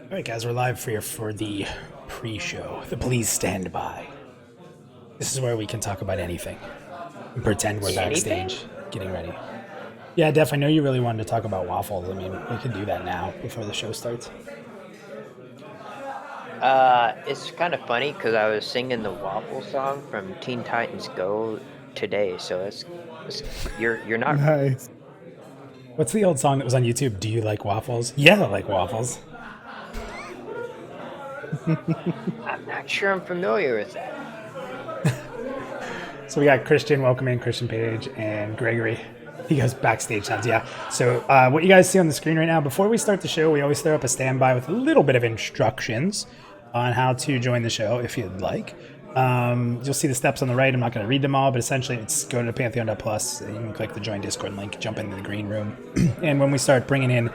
All right, guys, we're live for the pre-show. The please stand by. This is where we can talk about anything and pretend we're backstage getting ready. Yeah, Def, I know you really wanted to talk about waffles. I mean, we can do that now before the show starts. It's kind of funny because I was singing the waffle song from Teen Titans Go today, so you're not Nice. What's the old song that was on YouTube? Do you like waffles? Yeah, I like waffles. I'm not sure I'm familiar with that. So we got Christian, welcome in, Christian Page, and Gregory. He goes backstage sounds, yeah. So what you guys see on the screen right now, before we start the show, we always throw up a standby with a little bit of instructions on how to join the show if you'd like. You'll see the steps on the right. I'm not going to read them all, but essentially it's go to Pantheon.plus. You can click the join Discord link, jump into the green room. And when we start bringing in,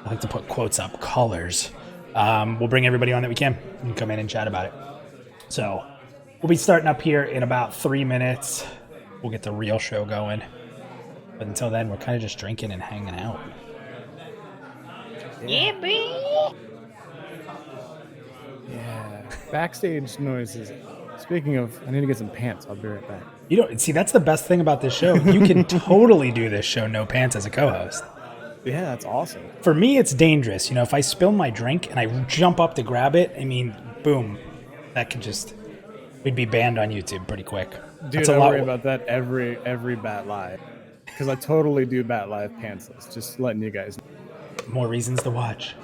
I like to put quotes up, callers. We'll bring everybody on that we can. You can come in and chat about it. So we'll be starting up here in about 3 minutes. We'll get the real show going. But until then, we're kind of just drinking and hanging out. Yeah, baby. Yeah. Backstage noises. Speaking of, I need to get some pants. I'll be right back. You don't see, that's the best thing about this show. You can totally do this show no pants as a co-host. Yeah, that's awesome. For me, it's dangerous. You know, if I spill my drink and I jump up to grab it, I mean, boom, that could just, we'd be banned on YouTube pretty quick. Dude, that's I worry about that every Bat Live. Because I totally do Bat Live pantsless. Just letting you guys know. More reasons to watch.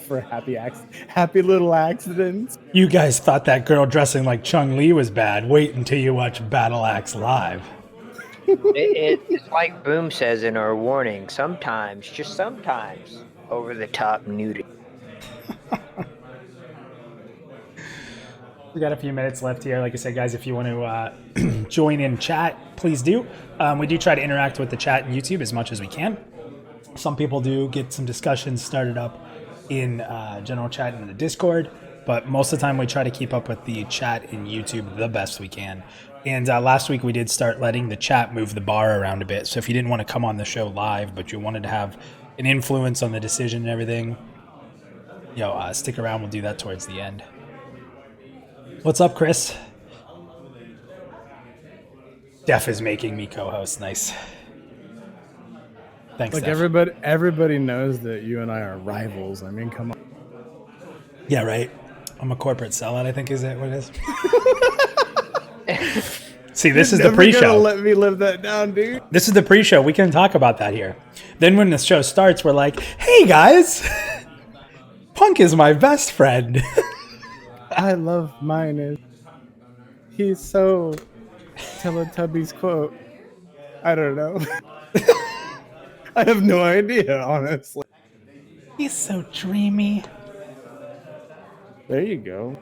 For happy little accidents. You guys thought that girl dressing like Chung-Li was bad. Wait until you watch Battle Axe live. It's like Boom says in our warning, sometimes, just sometimes, over-the-top nudity. We got a few minutes left here. Like I said, guys, if you want to join in chat, please do. We do try to interact with the chat and YouTube as much as we can. Some people do get some discussions started up in general chat and the Discord, but most of the time we try to keep up with the chat in YouTube the best we can. And last week we did start letting the chat move the bar around a bit. So if you didn't want to come on the show live, but you wanted to have an influence on the decision and everything, stick around. We'll do that towards the end. What's up, Chris? Def is making me co-host. Nice. Thanks, Like Def. everybody knows that you and I are rivals. I mean, come on. Yeah, right. I'm a corporate sellout, I think is it what it is. See, this is the pre-show. Never gonna let me live that down, dude. This is the pre-show. We can talk about that here. Then when the show starts, we're like, hey, guys, Punk is my best friend. I love mine. He's so Teletubbies quote. I don't know. I have no idea, honestly. He's so dreamy. There you go.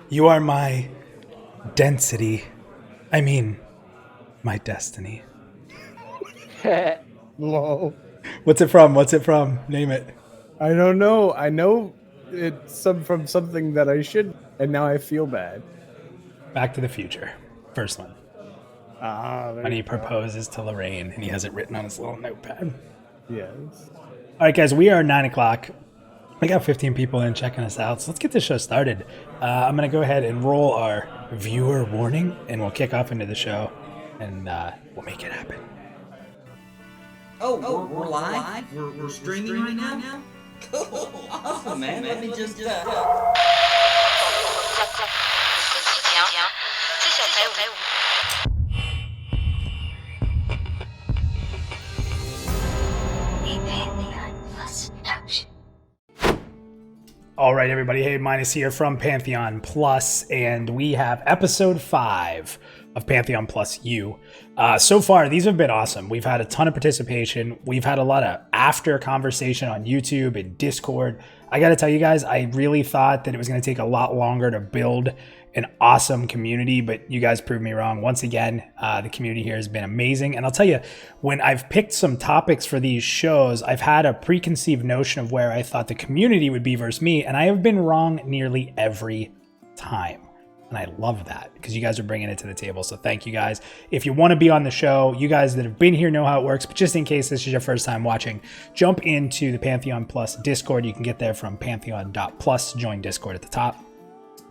You are my density. I mean, my destiny. Lol. What's it from? What's it from? Name it. I don't know. I know it's from something that I should, and now I feel bad. Back to the Future. First one. When he proposes to Lorraine, and he has it written on his little notepad. Yes. All right, guys, we are 9 o'clock. We got 15 people in checking us out, so let's get this show started. I'm going to go ahead and roll our viewer warning, and we'll kick off into the show, and we'll make it happen. Oh, we're live? We're streaming right now? Cool. Awesome, man. Let me just... All right, everybody. Hey, Minus here from Pantheon Plus, and we have episode 5 of Pantheon PlusYou. So far, these have been awesome. We've had a ton of participation. We've had a lot of after conversation on YouTube and Discord. I got to tell you guys, I really thought that it was going to take a lot longer to build an awesome community, but you guys proved me wrong. Once again, the community here has been amazing. And I'll tell you, when I've picked some topics for these shows, I've had a preconceived notion of where I thought the community would be versus me, and I have been wrong nearly every time. And And I love that because you guys are bringing it to the table. So thank you guys. If you want to be on the show, you guys that have been here know how it works. But just in case this is your first time watching, jump into the Pantheon Plus Discord. You can get there from pantheon.plus, join Discord at the top.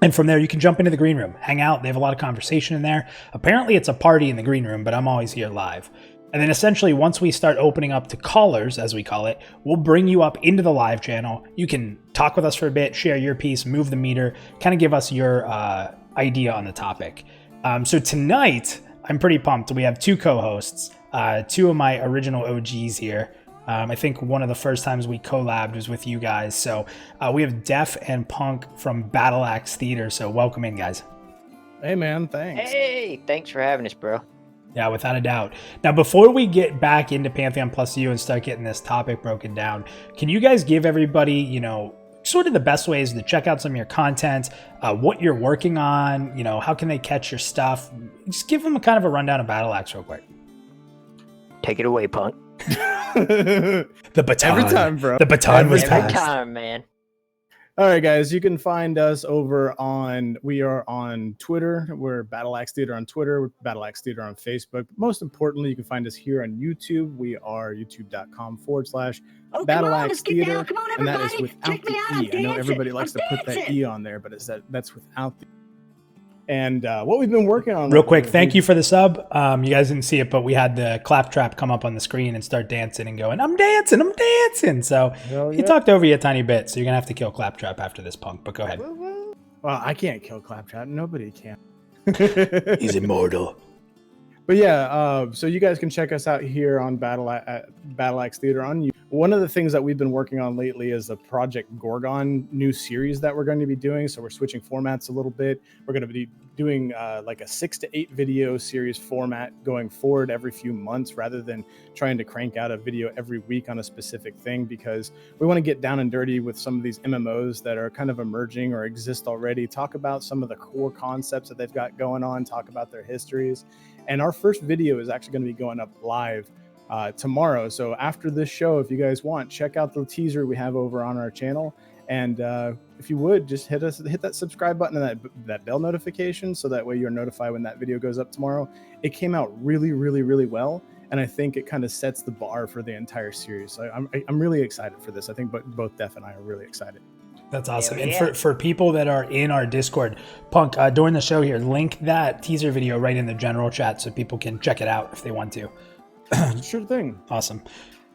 And from there, you can jump into the green room, hang out. They have a lot of conversation in there. Apparently, it's a party in the green room, but I'm always here live. And then essentially, once we start opening up to callers, as we call it, we'll bring you up into the live channel. You can talk with us for a bit, share your piece, move the meter, kind of give us your idea on the topic. So tonight, I'm pretty pumped. We have two co-hosts, two of my original OGs here. I think one of the first times we collabed was with you guys. So we have Def and Punk from Battle Axe Theater. So welcome in, guys. Hey, man. Thanks. Hey, thanks for having us, bro. Yeah, without a doubt. Now, before we get back into Pantheon PlusYou and start getting this topic broken down, can you guys give everybody, sort of the best ways to check out some of your content, what you're working on, how can they catch your stuff? Just give them a kind of a rundown of Battle Axe real quick. Take it away, Punk. The baton. Every time, bro. The baton was Every passed. time, man. All right, guys, you can find us we are on Twitter. We're Battle Axe Theater on Twitter, we're Battle Axe Theater on Facebook. But most importantly, you can find us here on YouTube. We are youtube.com/Battle Axe Theater. And that is without the E. I know everybody likes to put that E on there, but that's without the E. And what we've been working on. Real quick, thank you for the sub. You guys didn't see it, but we had the claptrap come up on the screen and start dancing and going, I'm dancing. So he talked over you a tiny bit, so you're going to have to kill claptrap after this, Punk, but go ahead. Well, I can't kill claptrap. Nobody can. He's immortal. But yeah, so you guys can check us out here on Battle Axe Theater on YouTube. One of the things that we've been working on lately is the Project Gorgon new series that we're going to be doing. So we're switching formats a little bit. We're going to be doing like a 6 to 8 video series format going forward every few months, rather than trying to crank out a video every week on a specific thing, because we want to get down and dirty with some of these MMOs that are kind of emerging or exist already, talk about some of the core concepts that they've got going on, talk about their histories. And our first video is actually going to be going up live tomorrow. So after this show, if you guys want, check out the teaser we have over on our channel. And if you would, just hit that subscribe button and that bell notification, so that way you're notified when that video goes up tomorrow. It came out really, really, really well. And I think it kind of sets the bar for the entire series. So I'm really excited for this. I think both Def and I are really excited. That's awesome. Yeah. And for people that are in our Discord, Punk, during the show here, link that teaser video right in the general chat so people can check it out if they want to. Sure thing. Awesome.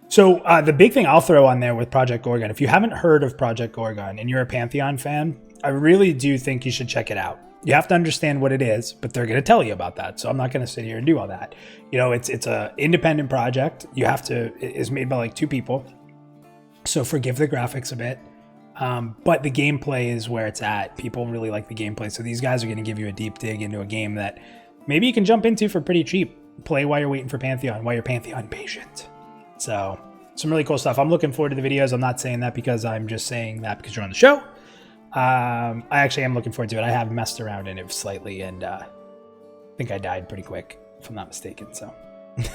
So the big thing I'll throw on there with Project Gorgon, if you haven't heard of Project Gorgon and you're a Pantheon fan, I really do think you should check it out. You have to understand what it is, but they're going to tell you about that. So I'm not going to sit here and do all that. It's a independent project. It's made by like 2 people. So forgive the graphics a bit. But the gameplay is where it's at. People really like the gameplay. So these guys are going to give you a deep dig into a game that maybe you can jump into for pretty cheap. Play while you're waiting for Pantheon, while you're Pantheon patient. So some really cool stuff. I'm looking forward to the videos. I'm not saying that because I'm just saying that because you're on the show. I actually am looking forward to it. I have messed around in it slightly, and I think I died pretty quick, if I'm not mistaken. So.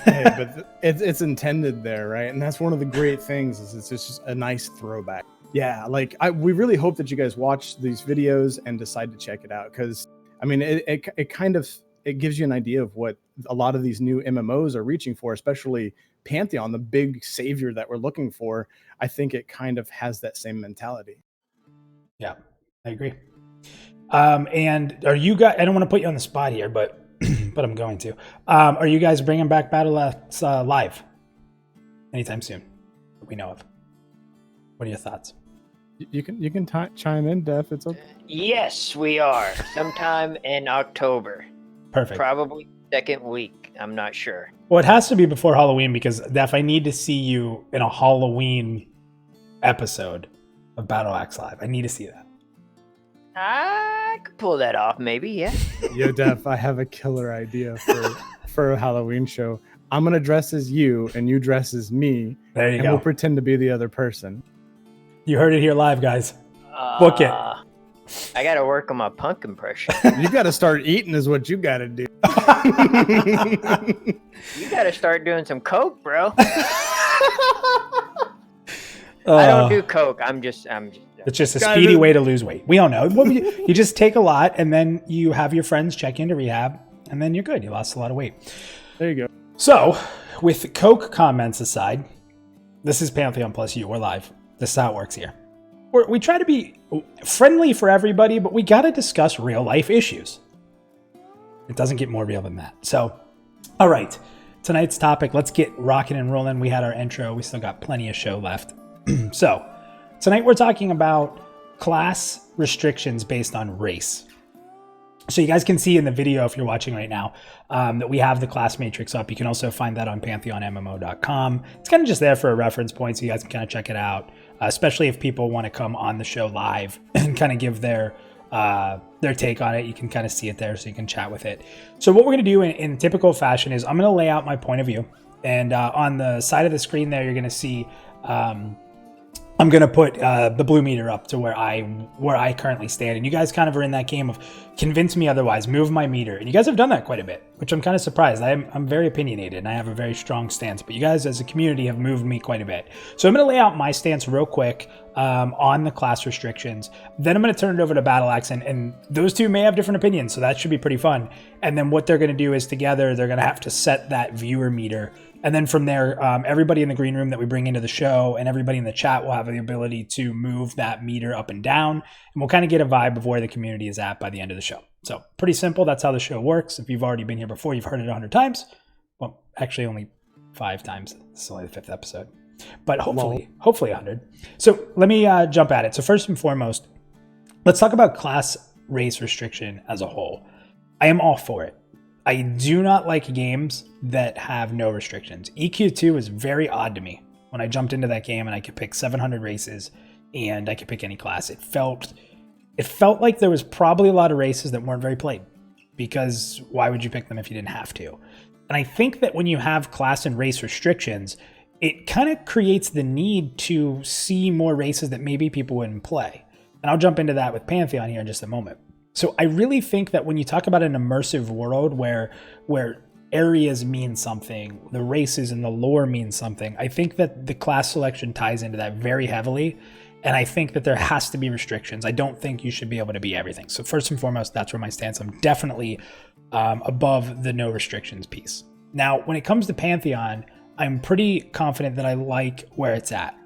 Hey, but it's intended there, right? And that's one of the great things, is it's just a nice throwback. Yeah, we really hope that you guys watch these videos and decide to check it out, because I mean it gives you an idea of what a lot of these new MMOs are reaching for, especially Pantheon, the big savior that we're looking for. I think it kind of has that same mentality. Yeah, I agree. And are you guys, I don't want to put you on the spot here, but I'm going to. Are you guys bringing back Battle Axe live anytime soon that we know of? What are your thoughts? You can chime in, Def. It's okay. Yes, we are. Sometime in October. Perfect. Probably second week. I'm not sure. Well, it has to be before Halloween, because Def, I need to see you in a Halloween episode of Battle Axe Live. I need to see that. I could pull that off, maybe, yeah. Yo, Def, I have a killer idea for a Halloween show. I'm going to dress as you, and you dress as me. There you go. We'll pretend to be the other person. You heard it here live, guys. Book it. I got to work on my Punk impression. You got to start eating is what you got to do. You got to start doing some coke, bro. I don't do coke. I'm just It's just a speedy way to lose weight. We all know. You just take a lot, and then you have your friends check into rehab, and then you're good. You lost a lot of weight. There you go. So, with Coke comments aside, this is Pantheon PlusYou. We're live. This is how it works here. We try to be friendly for everybody, but we got to discuss real life issues. It doesn't get more real than that. So, all right. Tonight's topic, let's get rocking and rolling. We had our intro. We still got plenty of show left. So, tonight we're talking about class restrictions based on race. So you guys can see in the video, if you're watching right now, that we have the class matrix up. You can also find that on pantheonmmo.com. It's kind of just there for a reference point, so you guys can kind of check it out, especially if people want to come on the show live and kind of give their take on it. You can kind of see it there, so you can chat with it. So what we're going to do in typical fashion is I'm going to lay out my point of view. And on the side of the screen there, you're going to see... I'm going to put the blue meter up to where I currently stand. And you guys kind of are in that game of convince me otherwise, move my meter. And you guys have done that quite a bit, which I'm kind of surprised. I'm very opinionated and I have a very strong stance. But you guys as a community have moved me quite a bit. So I'm going to lay out my stance real quick on the class restrictions. Then I'm going to turn it over to Battle Axe. And those two may have different opinions. So that should be pretty fun. And then what they're going to do is together, they're going to have to set that viewer meter. And then from there, everybody in the green room that we bring into the show and everybody in the chat will have the ability to move that meter up and down. And we'll kind of get a vibe of where the community is at by the end of the show. So pretty simple. That's how the show works. If you've already been here before, you've heard it 100 times. Well, actually only 5 times. This is only the 5th episode. But hopefully 100. So let me jump at it. So first and foremost, let's talk about class race restriction as a whole. I am all for it. I do not like games that have no restrictions. EQ2 is very odd to me. When I jumped into that game and I could pick 700 races and I could pick any class, it felt like there was probably a lot of races that weren't very played, because why would you pick them if you didn't have to? And I think that when you have class and race restrictions, it kind of creates the need to see more races that maybe people wouldn't play. And I'll jump into that with Pantheon here in just a moment. So I really think that when you talk about an immersive world where areas mean something, the races and the lore mean something, I think that the class selection ties into that very heavily. And I think that there has to be restrictions. I don't think you should be able to be everything. So first and foremost, that's where my stance. I'm definitely above the no restrictions piece. Now, when it comes to Pantheon, I'm pretty confident that I like where it's at.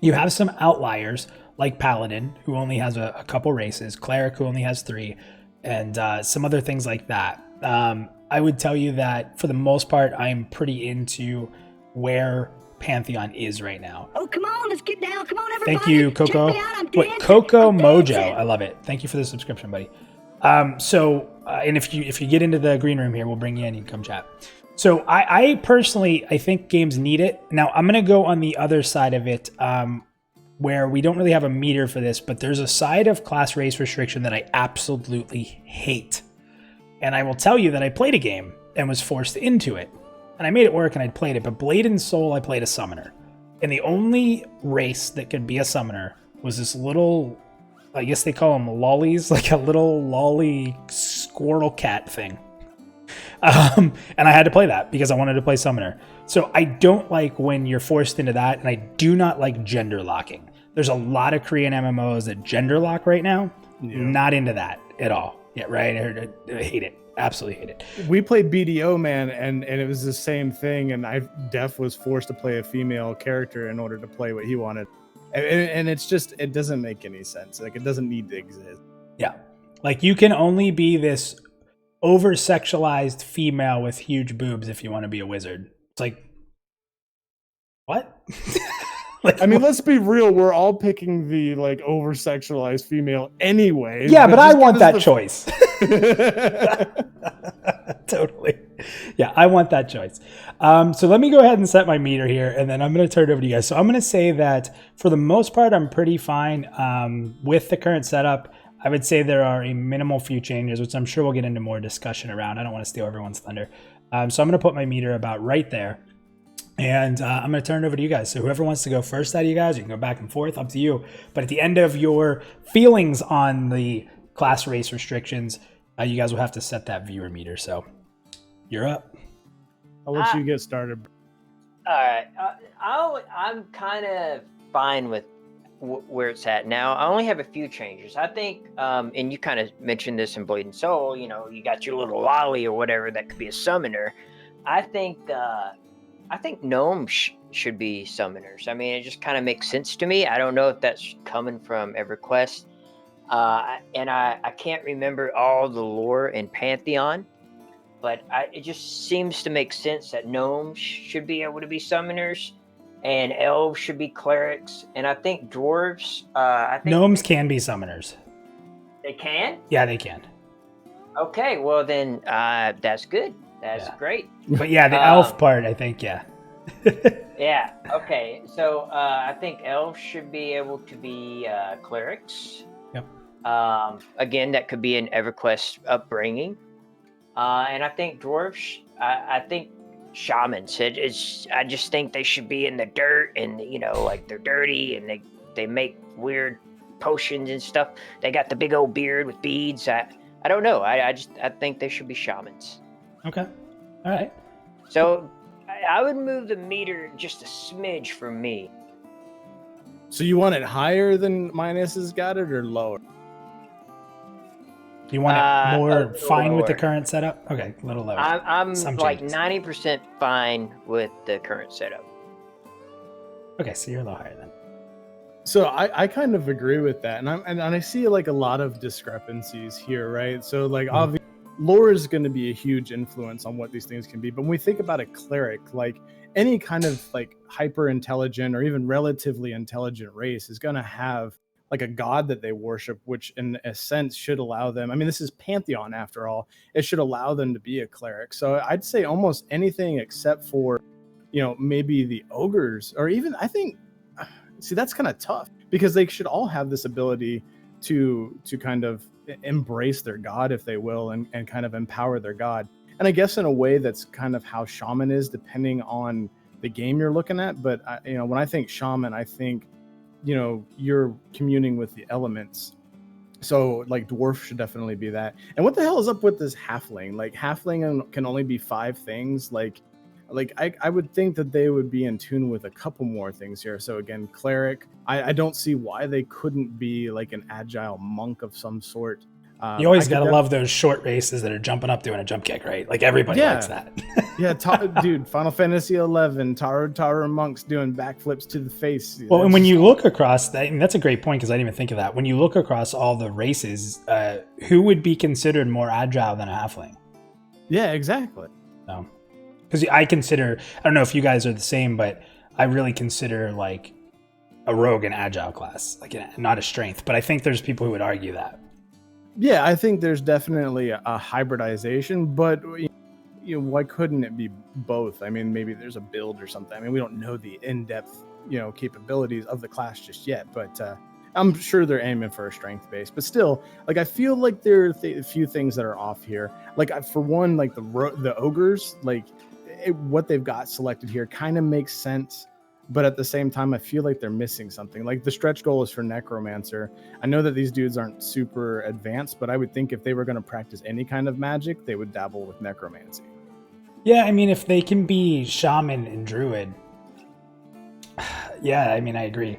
You have some outliers, like Paladin, who only has a couple races, Cleric, who only has 3, and some other things like that. I would tell you that for the most part, I'm pretty into where Pantheon is right now. Oh, come on, let's get down. Come on, everybody. Thank you, Coco. Wait, dancing. Coco I'm Mojo. dancing. I love it. Thank you for the subscription, buddy. And if you get into the green room here, we'll bring you in. You can come chat. So I personally, I think games need it. Now, I'm going to go on the other side of it, where we don't really have a meter for this, but there's a side of class race restriction that I absolutely hate. And I will tell you that I played a game and was forced into it. And I made it work and I played it, but Blade and Soul, I played a summoner. And the only race that could be a summoner was this little, I guess they call them lollies, like a little lolly squirrel cat thing. And I had to play that because I wanted to play summoner. So I don't like when you're forced into that, and I do not like gender locking. There's a lot of Korean MMOs that gender lock right now. Yeah. Not into that at all. Yeah, right? I hate it. Absolutely hate it. We played BDO, man, and it was the same thing, and Def was forced to play a female character in order to play what he wanted. And it's just, it doesn't make any sense. Like, it doesn't need to exist. Yeah. Like, you can only be this over-sexualized female with huge boobs if you want to be a wizard. It's like, what? Like, I mean, let's be real. We're all picking the like over-sexualized female anyway. Yeah, but I want that choice. Totally. Yeah, I want that choice. So let me go ahead and set my meter here, and then I'm going to turn it over to you guys. So I'm going to say that for the most part, I'm pretty fine with the current setup. I would say there are a minimal few changes, which I'm sure we'll get into more discussion around. I don't want to steal everyone's thunder. So I'm going to put my meter about right there. And I'm going to turn it over to you guys. So whoever wants to go first out of you guys, you can go back and forth, up to you. But at the end of your feelings on the class race restrictions, you guys will have to set that viewer meter. So you're up. I'll let you get started. All right. I'm kind of fine with where it's at now. I only have a few changes. I think, and you kind of mentioned this in Blade and Soul. You know, you got your little lolly or whatever that could be a summoner. I think gnomes should be summoners. I mean, it just kind of makes sense to me. I don't know if that's coming from EverQuest, and I can't remember all the lore in Pantheon, but it just seems to make sense that gnomes should be able to be summoners, and elves should be clerics, and I think dwarves. I think Gnomes can be summoners. they can. Yeah, they can. Okay, well then, that's good. That's great. But yeah, the elf part, I think, yeah. Yeah. Okay. So I think elves should be able to be clerics. Yep. Again, that could be an EverQuest upbringing. And I think dwarves. I think shamans. I just think they should be in the dirt, and like they're dirty, and they make weird potions and stuff. They got the big old beard with beads. I don't know. I think they should be shamans. Okay. All right. So I would move the meter just a smidge for me. So you want it higher than Minus has got it, or lower? You want it more fine with the lower. current setup? Okay, a little lower. I'm Some like changes. 90% fine with the current setup. Okay, so you're a little higher then. So I kind of agree with that, and I see like a lot of discrepancies here, right? So like obviously lore is going to be a huge influence on what these things can be, but when we think about a cleric, like any kind of like hyper intelligent or even relatively intelligent race is going to have like a god that they worship, which in a sense should allow them. I mean, this is Pantheon after all. It should allow them to be a cleric. So I'd say almost anything except for, maybe the ogres, or even I think. See, that's kind of tough because they should all have this ability to kind of embrace their god, if they will, and kind of empower their god. And I guess in a way that's kind of how shaman is, depending on the game you're looking at. But when I think shaman, I think you're communing with the elements. So like dwarf should definitely be that. And what the hell is up with this halfling? Like halfling can only be 5 things. Like I would think that they would be in tune with a couple more things here. So again, cleric. I don't see why they couldn't be like an agile monk of some sort. You always got to love those short races that are jumping up doing a jump kick, right? Like everybody likes that. Yeah, dude, Final Fantasy 11, Taro monks doing backflips to the face. Well, and when you look across that, and that's a great point because I didn't even think of that. When you look across all the races, who would be considered more agile than a halfling? Yeah, exactly. No. Because I don't know if you guys are the same, but I really consider like a rogue an agile class, like not a strength. But I think there's people who would argue that. Yeah, I think there's definitely a hybridization, but why couldn't it be both? I mean, maybe there's a build or something. I mean, we don't know the in-depth, capabilities of the class just yet, but I'm sure they're aiming for a strength base. But still, like I feel like there are a few things that are off here. Like for one, like the ogres, like what they've got selected here kind of makes sense. But at the same time, I feel like they're missing something. Like the stretch goal is for Necromancer. I know that these dudes aren't super advanced, but I would think if they were going to practice any kind of magic, they would dabble with Necromancy. Yeah, I mean, if they can be Shaman and Druid, yeah, I mean, I agree.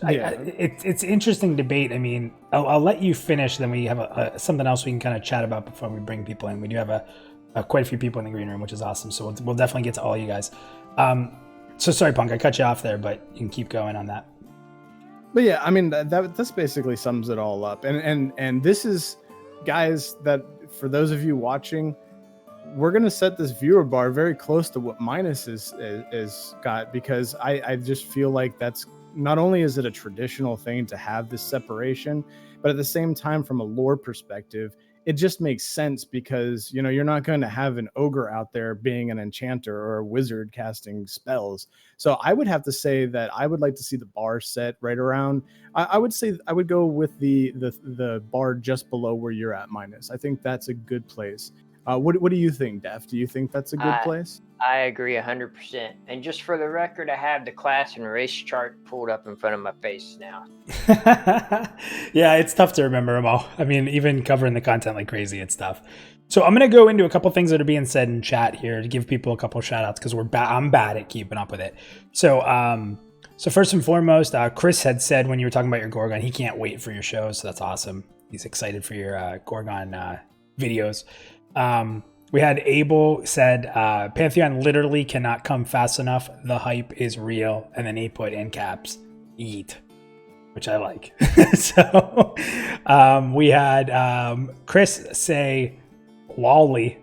Yeah. It's interesting debate. I mean, I'll let you finish, then we have something else we can kind of chat about before we bring people in. We do have quite a few people in the green room, which is awesome. So we'll definitely get to all you guys. So sorry, Punk, I cut you off there, but you can keep going on that. But yeah, I mean, this basically sums it all up. And this is, guys, that for those of you watching, we're going to set this viewer bar very close to what Minus is got, because I just feel like that's not only is it a traditional thing to have this separation, but at the same time, from a lore perspective, it just makes sense because, you're not going to have an ogre out there being an enchanter or a wizard casting spells. So I would have to say that I would like to see the bar set right around. I would say I would go with the bar just below where you're at, Minus. I think that's a good place. What do you think, Def? Do you think that's a good place? I agree 100%. And just for the record, I have the class and race chart pulled up in front of my face now. Yeah, it's tough to remember them all. I mean, even covering the content like crazy, it's tough. So I'm going to go into a couple things that are being said in chat here to give people a couple shout outs because I'm bad at keeping up with it. So So first and foremost, Chris had said when you were talking about your Gorgon, he can't wait for your shows. So that's awesome. He's excited for your Gorgon videos. We had Abel said, Pantheon literally cannot come fast enough. The hype is real. And then he put in caps, eat, which I like. So we had Chris say lolly.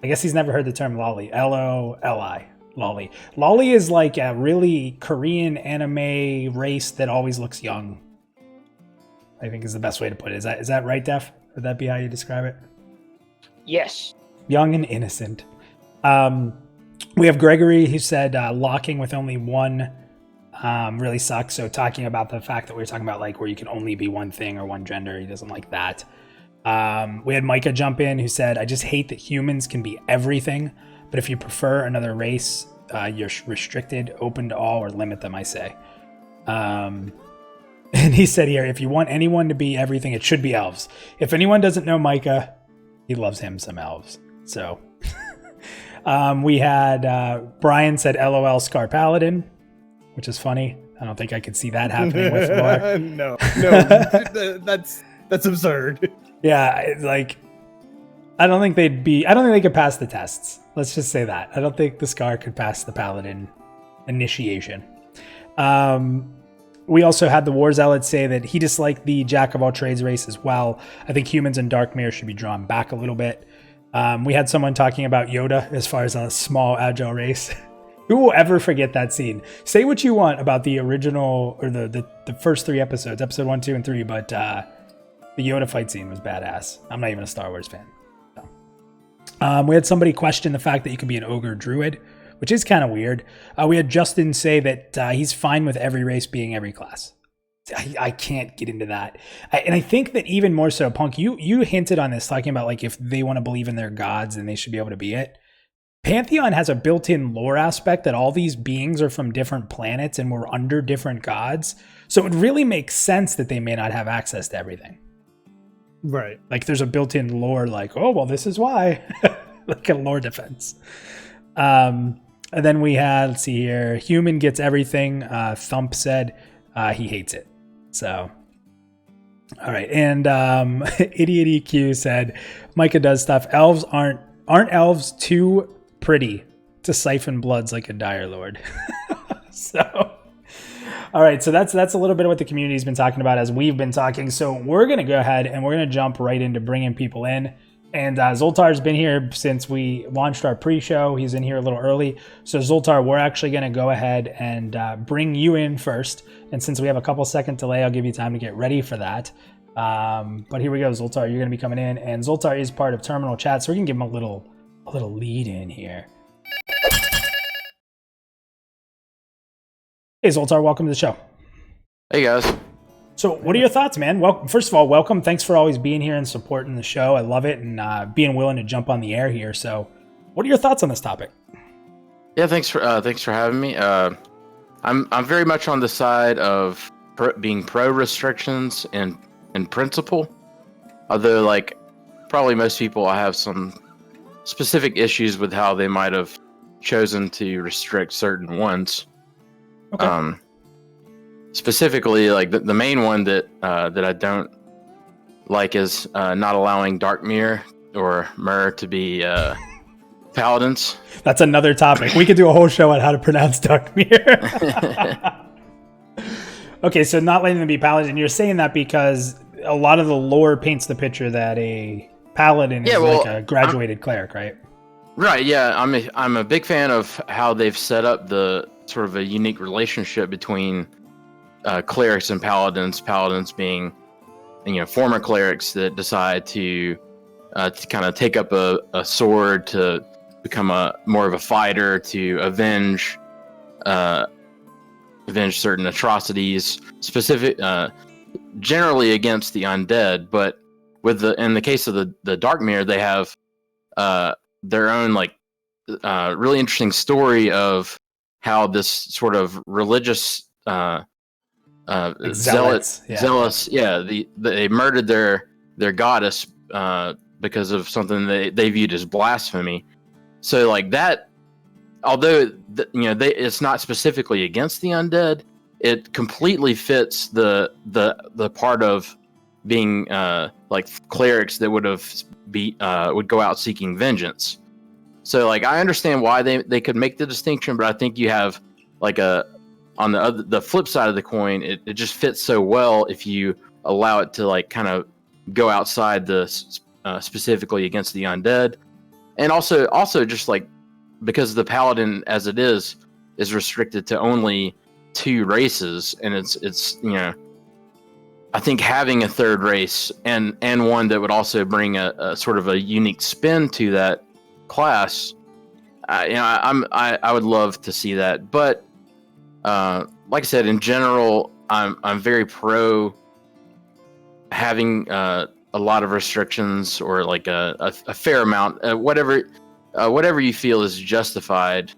I guess he's never heard the term lolly. Loli. Lolly. Lolly is like a really Korean anime race that always looks young, I think is the best way to put it. Is that right, Def? Would that be how you describe it? Yes. Young and innocent. We have Gregory who said locking with only one really sucks. So talking about the fact that we were talking about like where you can only be one thing or one gender, he doesn't like that. We had Micah jump in who said, I just hate that humans can be everything, but if you prefer another race, you're restricted, open to all, or limit them, I say. And he said here, if you want anyone to be everything, it should be elves. If anyone doesn't know Micah, he loves him some elves. So we had Brian said LOL Scar Paladin, which is funny. I don't think I could see that happening with more. No, that's absurd. Yeah, it's like I don't think they could pass the tests. Let's just say that. I don't think the Scar could pass the Paladin initiation. We also had the War Zealot say that he disliked the Jack of all trades race as well. I think humans and Darkmere should be drawn back a little bit. We had someone talking about Yoda as far as a small agile race. Who will ever forget that scene? Say what you want about the original or the first 3 episodes, episode 1, 2, and 3, but the Yoda fight scene was badass. I'm not even a Star Wars fan. So. We had somebody question the fact that you could be an ogre druid, which is kind of weird. We had Justin say that he's fine with every race being every class. I can't get into that. And I think that even more so, Punk, you hinted on this, talking about like if they want to believe in their gods, then they should be able to be it. Pantheon has a built-in lore aspect that all these beings are from different planets and we're under different gods. So it really makes sense that they may not have access to everything. Right. Like there's a built-in lore like, oh, well, this is why. Like a lore defense. And then we had, let's see here, human gets everything. Thump said he hates it. So, all right. And Idiot EQ said, Micah does stuff. Elves aren't elves too pretty to siphon bloods like a Dire Lord. So, all right. So that's a little bit of what the community's been talking about as we've been talking. So we're going to go ahead and we're going to jump right into bringing people in. And Zoltar's been here since we launched our pre-show. He's in here a little early. So Zoltar, we're actually going to go ahead and bring you in first. And since we have a couple second delay, I'll give you time to get ready for that. But here we go, Zoltar. You're going to be coming in. And Zoltar is part of Terminal Chat, so we can give him a little lead in here. Hey, Zoltar, welcome to the show. Hey, guys. So what are your thoughts, man? Well, first of all, welcome. Thanks for always being here and supporting the show. I love it, and being willing to jump on the air here. So what are your thoughts on this topic? Yeah, thanks for having me. I'm very much on the side of being pro restrictions in principle. Although, like, probably most people, I have some specific issues with how they might have chosen to restrict certain ones. Okay. Specifically, like the main one that I don't like is not allowing Darkmere or Myr to be paladins. That's another topic. We could do a whole show on how to pronounce Darkmere. Okay, so not letting them be paladin. You're saying that because a lot of the lore paints the picture that a paladin is like a graduated cleric, right? Right. Yeah, I'm a big fan of how they've set up the sort of a unique relationship between clerics and paladins. Paladins being, former clerics that decide to kind of take up a sword to become more of a fighter to avenge certain atrocities, generally against the undead. But in the case of the Darkmere, they have their own really interesting story of how this sort of religious zealots, they murdered their goddess because of something they viewed as blasphemy. So like that, although it's not specifically against the undead, it completely fits the part of being like clerics that would go out seeking vengeance. So like I understand why they could make the distinction, but I think you have like on the flip side of the coin, it just fits so well if you allow it to like kind of go outside the specifically against the undead, and also just like because the paladin as it is restricted to only 2 races, and it's I think having a third race and one that would also bring a sort of a unique spin to that class, I would love to see that. But like I said, in general, I'm very pro having a lot of restrictions, or like a fair amount, whatever you feel is justified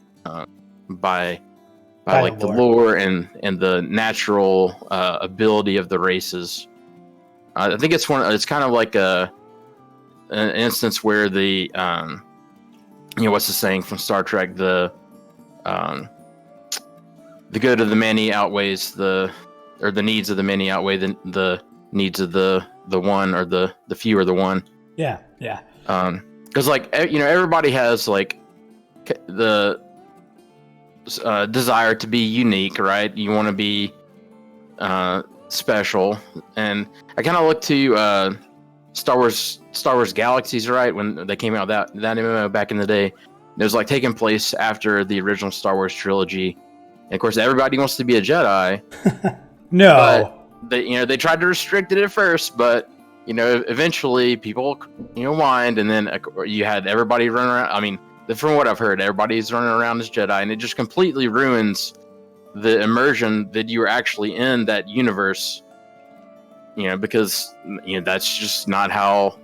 by like the lore and the natural ability of the races. I think it's kind of like an instance where the what's the saying from Star Trek, the good of the many outweighs the needs of the many outweigh the needs of the one, or the few or the one. Yeah. Because like everybody has like the desire to be unique, right? You want to be special, and I kind of look to Star Wars Galaxies, right? When they came out that MMO back in the day, it was like taking place after the original Star Wars trilogy, and of course everybody wants to be a Jedi. No, but they tried to restrict it at first, but eventually people whined, and then you had everybody run around. I mean, from what I've heard, everybody's running around as Jedi, and it just completely ruins the immersion that you were actually in that universe. Because that's just not how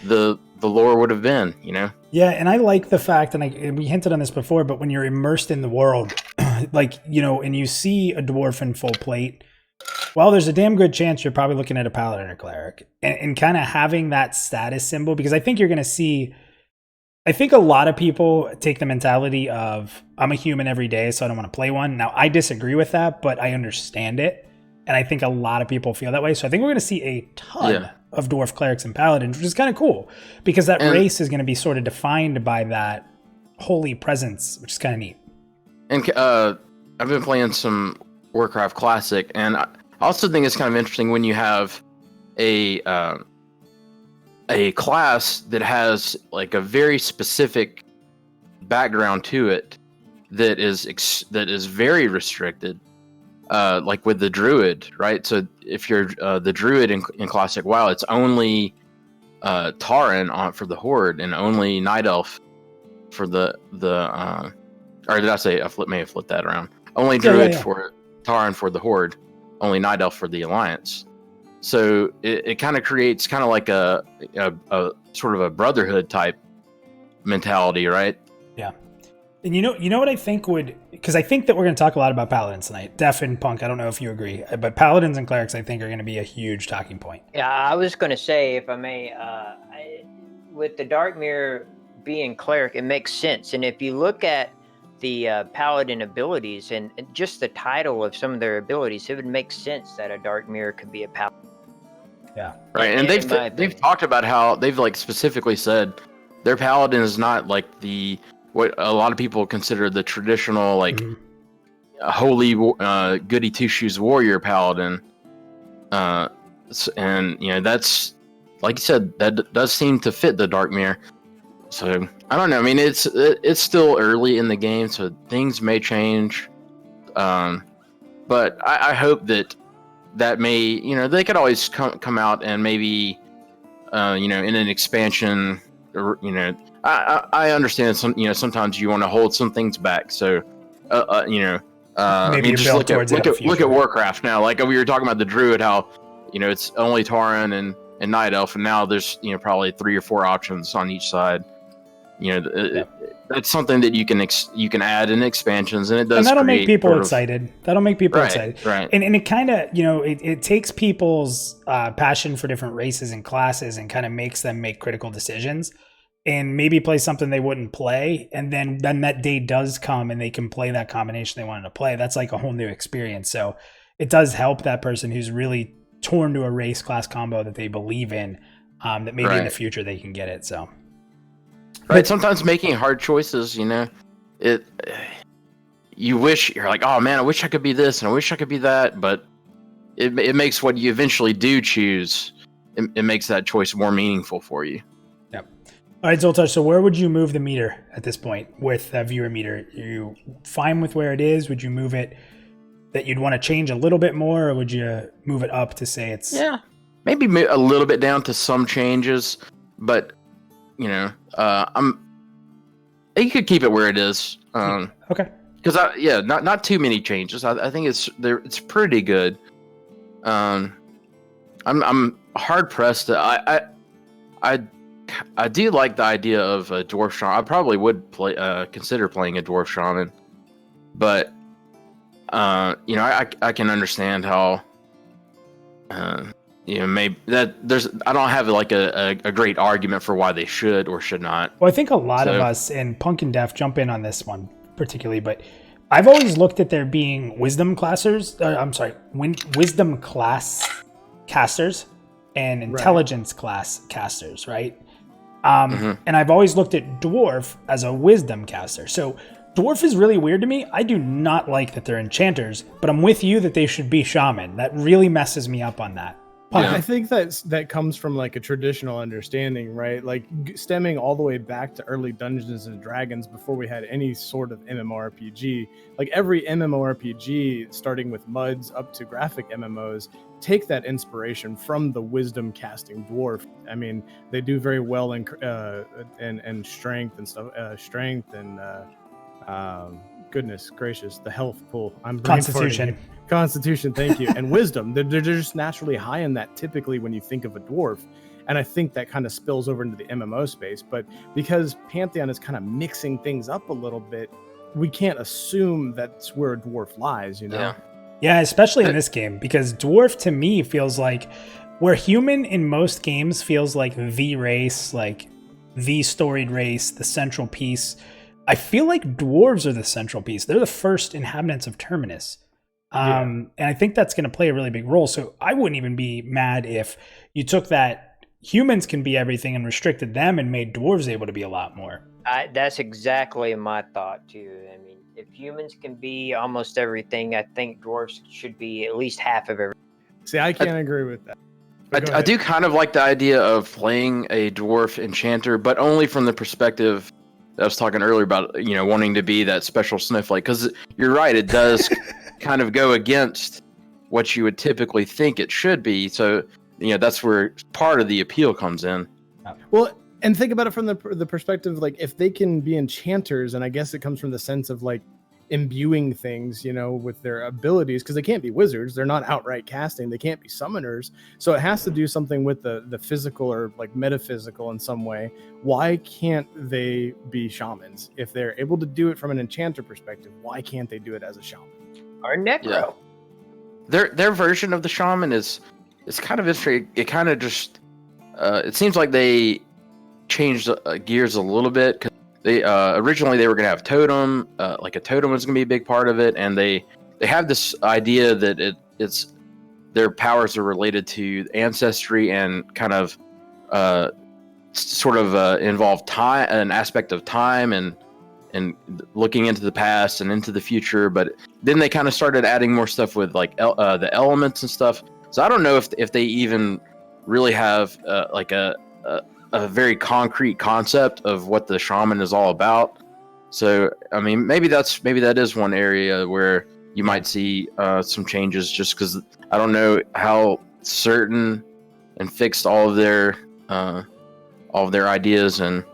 the lore would have been. Yeah, and I like the fact, and we hinted on this before, but when you're immersed in the world, like and you see a dwarf in full plate, well, there's a damn good chance you're probably looking at a paladin or cleric, and kind of having that status symbol, because I think you're going to see. I think a lot of people take the mentality of, I'm a human every day, so I don't want to play one. Now, I disagree with that, but I understand it. And I think a lot of people feel that way. So I think we're going to see a ton of dwarf clerics and paladins, which is kind of cool, because that race is going to be sort of defined by that holy presence, which is kind of neat. And I've been playing some Warcraft Classic, and I also think it's kind of interesting when you have a class that has like a very specific background to it that is very restricted, like with the druid, right? So if you're the druid in Classic WoW, it's only Tauren for the Horde, and only Night Elf for the or did I say may have flipped that around? Only druid for Tauren for the Horde, only Night Elf for the Alliance. So it kind of creates kind of like a sort of a brotherhood type mentality, right? Yeah. And you know what I think would, because I think that we're going to talk a lot about paladins tonight. Def and Punk, I don't know if you agree, but paladins and clerics I think are going to be a huge talking point. Yeah, I was going to say, if I may, with the Dark Mirror being cleric, it makes sense. And if you look at the paladin abilities and just the title of some of their abilities, it would make sense that a Dark Mirror could be a paladin. Yeah. Right. And they've talked about how they've like specifically said their paladin is not like what a lot of people consider the traditional like holy goody two shoes warrior paladin. And that's like you said, that does seem to fit the Dark Mirror. So I don't know. I mean, it's still early in the game, so things may change. But I hope that may, they could always come out and maybe, in an expansion, or, I understand sometimes you want to hold some things back. So, maybe just look at Warcraft now. Like we were talking about the Druid, how, it's only Tauren and Night Elf, and now there's, probably 3 or 4 options on each side. That's something that you can add in expansions, and it does. And that'll make people excited. That'll make people excited. Right. And it kind of, it takes people's passion for different races and classes and kind of makes them make critical decisions. and maybe play something they wouldn't play, and then that day does come and they can play that combination they wanted to play. That's like a whole new experience. So it does help that person who's really torn to a race class combo that they believe in, that maybe in the future they can get it. So sometimes making hard choices, you wish, you're like, oh man, I wish I could be this and I wish I could be that, but it makes what you eventually do choose, it makes that choice more meaningful for you. Yep. All right, Zoltar, so where would you move the meter at this point with viewer meter? Are you fine with where it is? Would you move it that you'd want to change a little bit more, or would you move it up to say it's... Yeah, maybe a little bit down to some changes, but, you could keep it where it is. Okay. Because not too many changes. I think it's pretty good. I'm hard pressed to. I do like the idea of a dwarf shaman. I probably would consider playing a dwarf shaman, but I can understand how maybe that there's. I don't have like a great argument for why they should or should not. Well, I think a lot of us, and Punk and Def jump in on this one particularly, but I've always looked at there being wisdom classers. Wisdom class casters and intelligence class casters, right? And I've always looked at dwarf as a wisdom caster. So dwarf is really weird to me. I do not like that they're enchanters, but I'm with you that they should be shaman. That really messes me up on that. Yeah. I think that comes from like a traditional understanding, right? Like stemming all the way back to early Dungeons and Dragons before we had any sort of MMORPG. Like every MMORPG, starting with MUDs up to graphic MMOs, take that inspiration from the wisdom casting dwarf. I mean, they do very well in strength and stuff. Goodness gracious, the health pool. I'm Constitution. Constitution, thank you. And wisdom. They're just naturally high in that typically when you think of a dwarf. And I think that kind of spills over into the MMO space. But because Pantheon is kind of mixing things up a little bit, we can't assume that's where a dwarf lies, Yeah, especially in this game, because dwarf to me feels like where human in most games feels like the race, like the storied race, the central piece. I feel like dwarves are the central piece. They're the first inhabitants of Terminus. And I think that's going to play a really big role. So I wouldn't even be mad if you took that humans can be everything and restricted them and made dwarves able to be a lot more. That's exactly my thought too. I mean, if humans can be almost everything, I think dwarves should be at least half of everything. See, I can't agree with that. I do kind of like the idea of playing a dwarf enchanter, but only from the perspective I was talking earlier about, wanting to be that special snowflake. Because you're right, it does kind of go against what you would typically think it should be. So, that's where part of the appeal comes in. Well, and think about it from the perspective, like if they can be enchanters, and I guess it comes from the sense of like imbuing things, with their abilities, because they can't be wizards. They're not outright casting. They can't be summoners. So it has to do something with the physical or like metaphysical in some way. Why can't they be shamans? If they're able to do it from an enchanter perspective, why can't they do it as a shaman? Or necro. Yeah. Their version of the shaman is kind of interesting. It kind of just it seems like they changed gears a little bit. Cause they originally they were gonna have totem, like a totem was gonna be a big part of it, and they have this idea that it's their powers are related to ancestry and kind of involve time, an aspect of time and looking into the past and into the future. But then they kind of started adding more stuff with like the elements and stuff. So I don't know if they even really have like a very concrete concept of what the shaman is all about. So I mean, maybe that is one area where you might see some changes, just because I don't know how certain and fixed all of their ideas and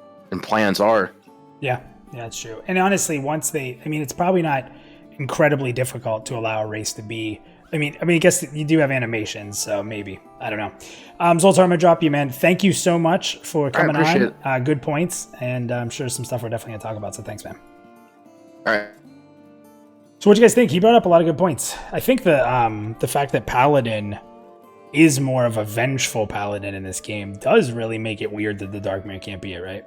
plans are. Yeah, that's true. And honestly, it's probably not incredibly difficult to allow a race to be. I guess you do have animations, so maybe. I don't know. Zoltar, I'm going to drop you, man. Thank you so much for coming on. Good points, and I'm sure some stuff we're definitely going to talk about, so thanks, man. All right. So what do you guys think? He brought up a lot of good points. I think the fact that Paladin is more of a vengeful Paladin in this game does really make it weird that the Dark Mare can't be it, right?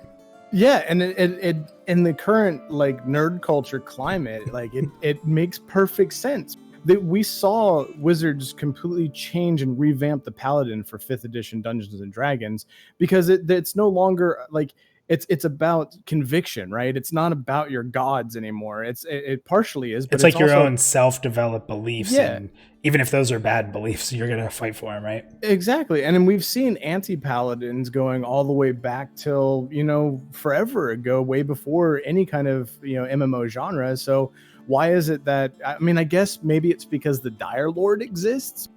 Yeah, and it in the current like nerd culture climate, like it makes perfect sense. That we saw Wizards completely change and revamp the Paladin for 5th edition Dungeons and Dragons because it's no longer like it's about conviction, right? It's not about your gods anymore. It partially is, but it's like your also, own self-developed beliefs. Yeah. And even if those are bad beliefs, you're going to fight for them, right? Exactly. And then we've seen anti-paladins going all the way back till, forever ago, way before any kind of, MMO genre. So why is it that, I mean, I guess maybe it's because the Dire Lord exists.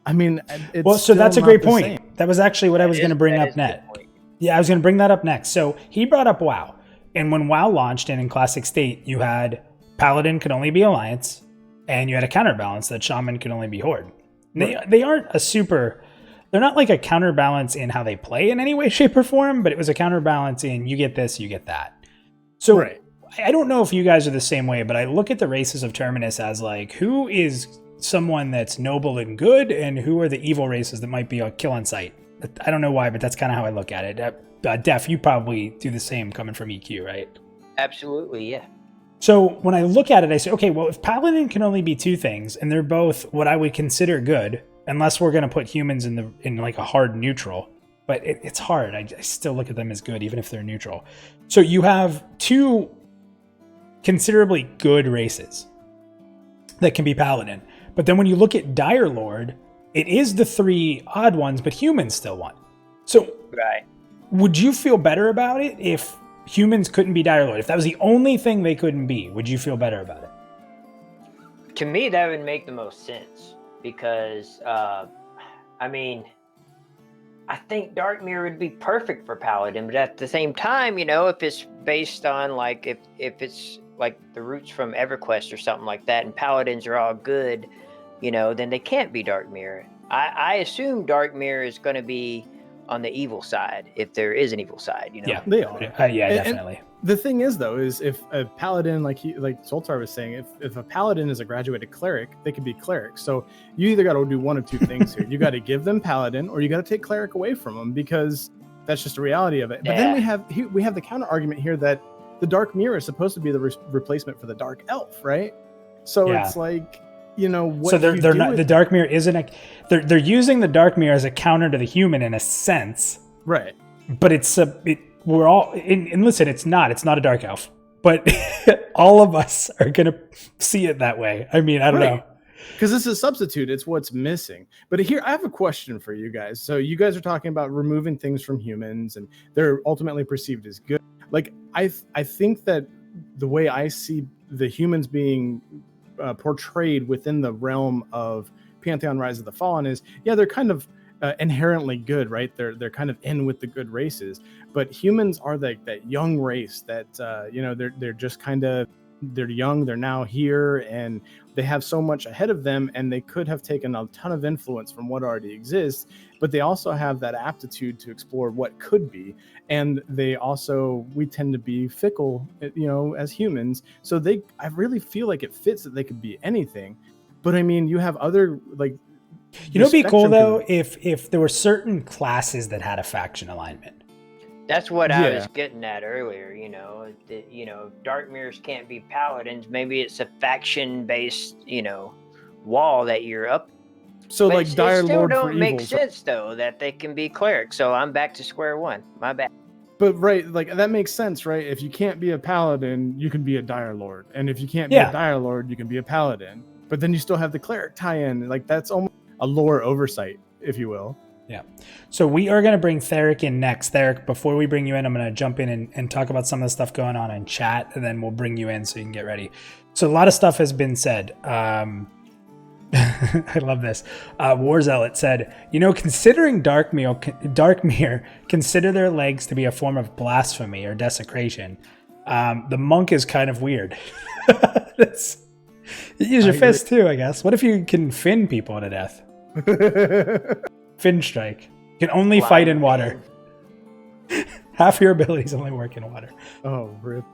I mean, it's well, so that's a still great not the point. same. That was actually what I was going to bring up next. Yeah, I was going to bring that up next. So he brought up WoW. And when WoW launched and in Classic State, you had Paladin could only be Alliance, and you had a counterbalance that Shaman could only be Horde. They aren't they're not like a counterbalance in how they play in any way, shape, or form, but it was a counterbalance in you get this, you get that. So Right. I don't know if you guys are the same way, but I look at the races of Terminus as like, who is someone that's noble and good, and who are the evil races that might be a kill on sight? I don't know why, but that's kind of how I look at it. Def, you probably do the same coming from EQ, right? Absolutely, yeah. So when I look at it, I say, okay, well, if Paladin can only be two things, and they're both what I would consider good, unless we're going to put humans in like a hard neutral, but it's hard. I still look at them as good, even if they're neutral. So you have two considerably good races that can be Paladin. But then when you look at Dire Lord, it is the three odd ones, but humans still won. So Right. would you feel better about it if humans couldn't be Dire Lord? If that was the only thing they couldn't be, would you feel better about it? To me, that would make the most sense because, I mean, I think Dark Mirror would be perfect for Paladin, but at the same time, if it's based on like if it's like the roots from EverQuest or something like that, and Paladins are all good, then they can't be Dark Mirror. I assume Dark Mirror is going to be on the evil side, if there is an evil side. Yeah, They are. Yeah, definitely. And the thing is, though, is if a paladin, like Zoltar was saying, if a paladin is a graduated cleric, they can be clerics. So you either got to do one of two things here. You got to give them paladin, or you got to take cleric away from them, because that's just the reality of it. But then we have the counter argument here that the Dark Mirror is supposed to be the replacement for the Dark Elf, right? So it's like, what so they're not, the Dark Mirror isn't they're using the Dark Mirror as a counter to the human in a sense, right? But we're all and listen, it's not a Dark Elf, but all of us are gonna see it that way. I mean, I don't know, because it's a substitute. It's what's missing. But here, I have a question for you guys. So you guys are talking about removing things from humans, and they're ultimately perceived as good. Like I think that the way I see the humans being portrayed within the realm of Pantheon Rise of the Fallen is, they're kind of inherently good, right? They're kind of in with the good races, but humans are that young race that they're just kind of, they're young, they're now here, and they have so much ahead of them, and they could have taken a ton of influence from what already exists, but they also have that aptitude to explore what could be. And we tend to be fickle, as humans. So I really feel like it fits that they could be anything. But I mean, you have other, like, it'd be cool though if there were certain classes that had a faction alignment. That's what I was getting at earlier. Dark Mirrors can't be Paladins. Maybe it's a faction-based, wall that you're up. So, but like, Dire Lord for evil. It still don't make sense though that they can be clerics. So I'm back to square one. My bad. But like that makes sense, right? If you can't be a paladin, you can be a Dire Lord, and if you can't be a Dire Lord, you can be a paladin. But then you still have the cleric tie-in. Like, that's almost a lore oversight, if you will. Yeah. So we are going to bring Theric in next. Theric, before we bring you in, I'm going to jump in and talk about some of the stuff going on in chat, and then we'll bring you in so you can get ready. So a lot of stuff has been said. I love this. War Zealot said, considering Dark Mirror consider their legs to be a form of blasphemy or desecration. The monk is kind of weird. Use your fist too, I guess. What if you can fin people to death? Fin strike. You can only fight in water. Half your abilities only work in water. Oh, rip.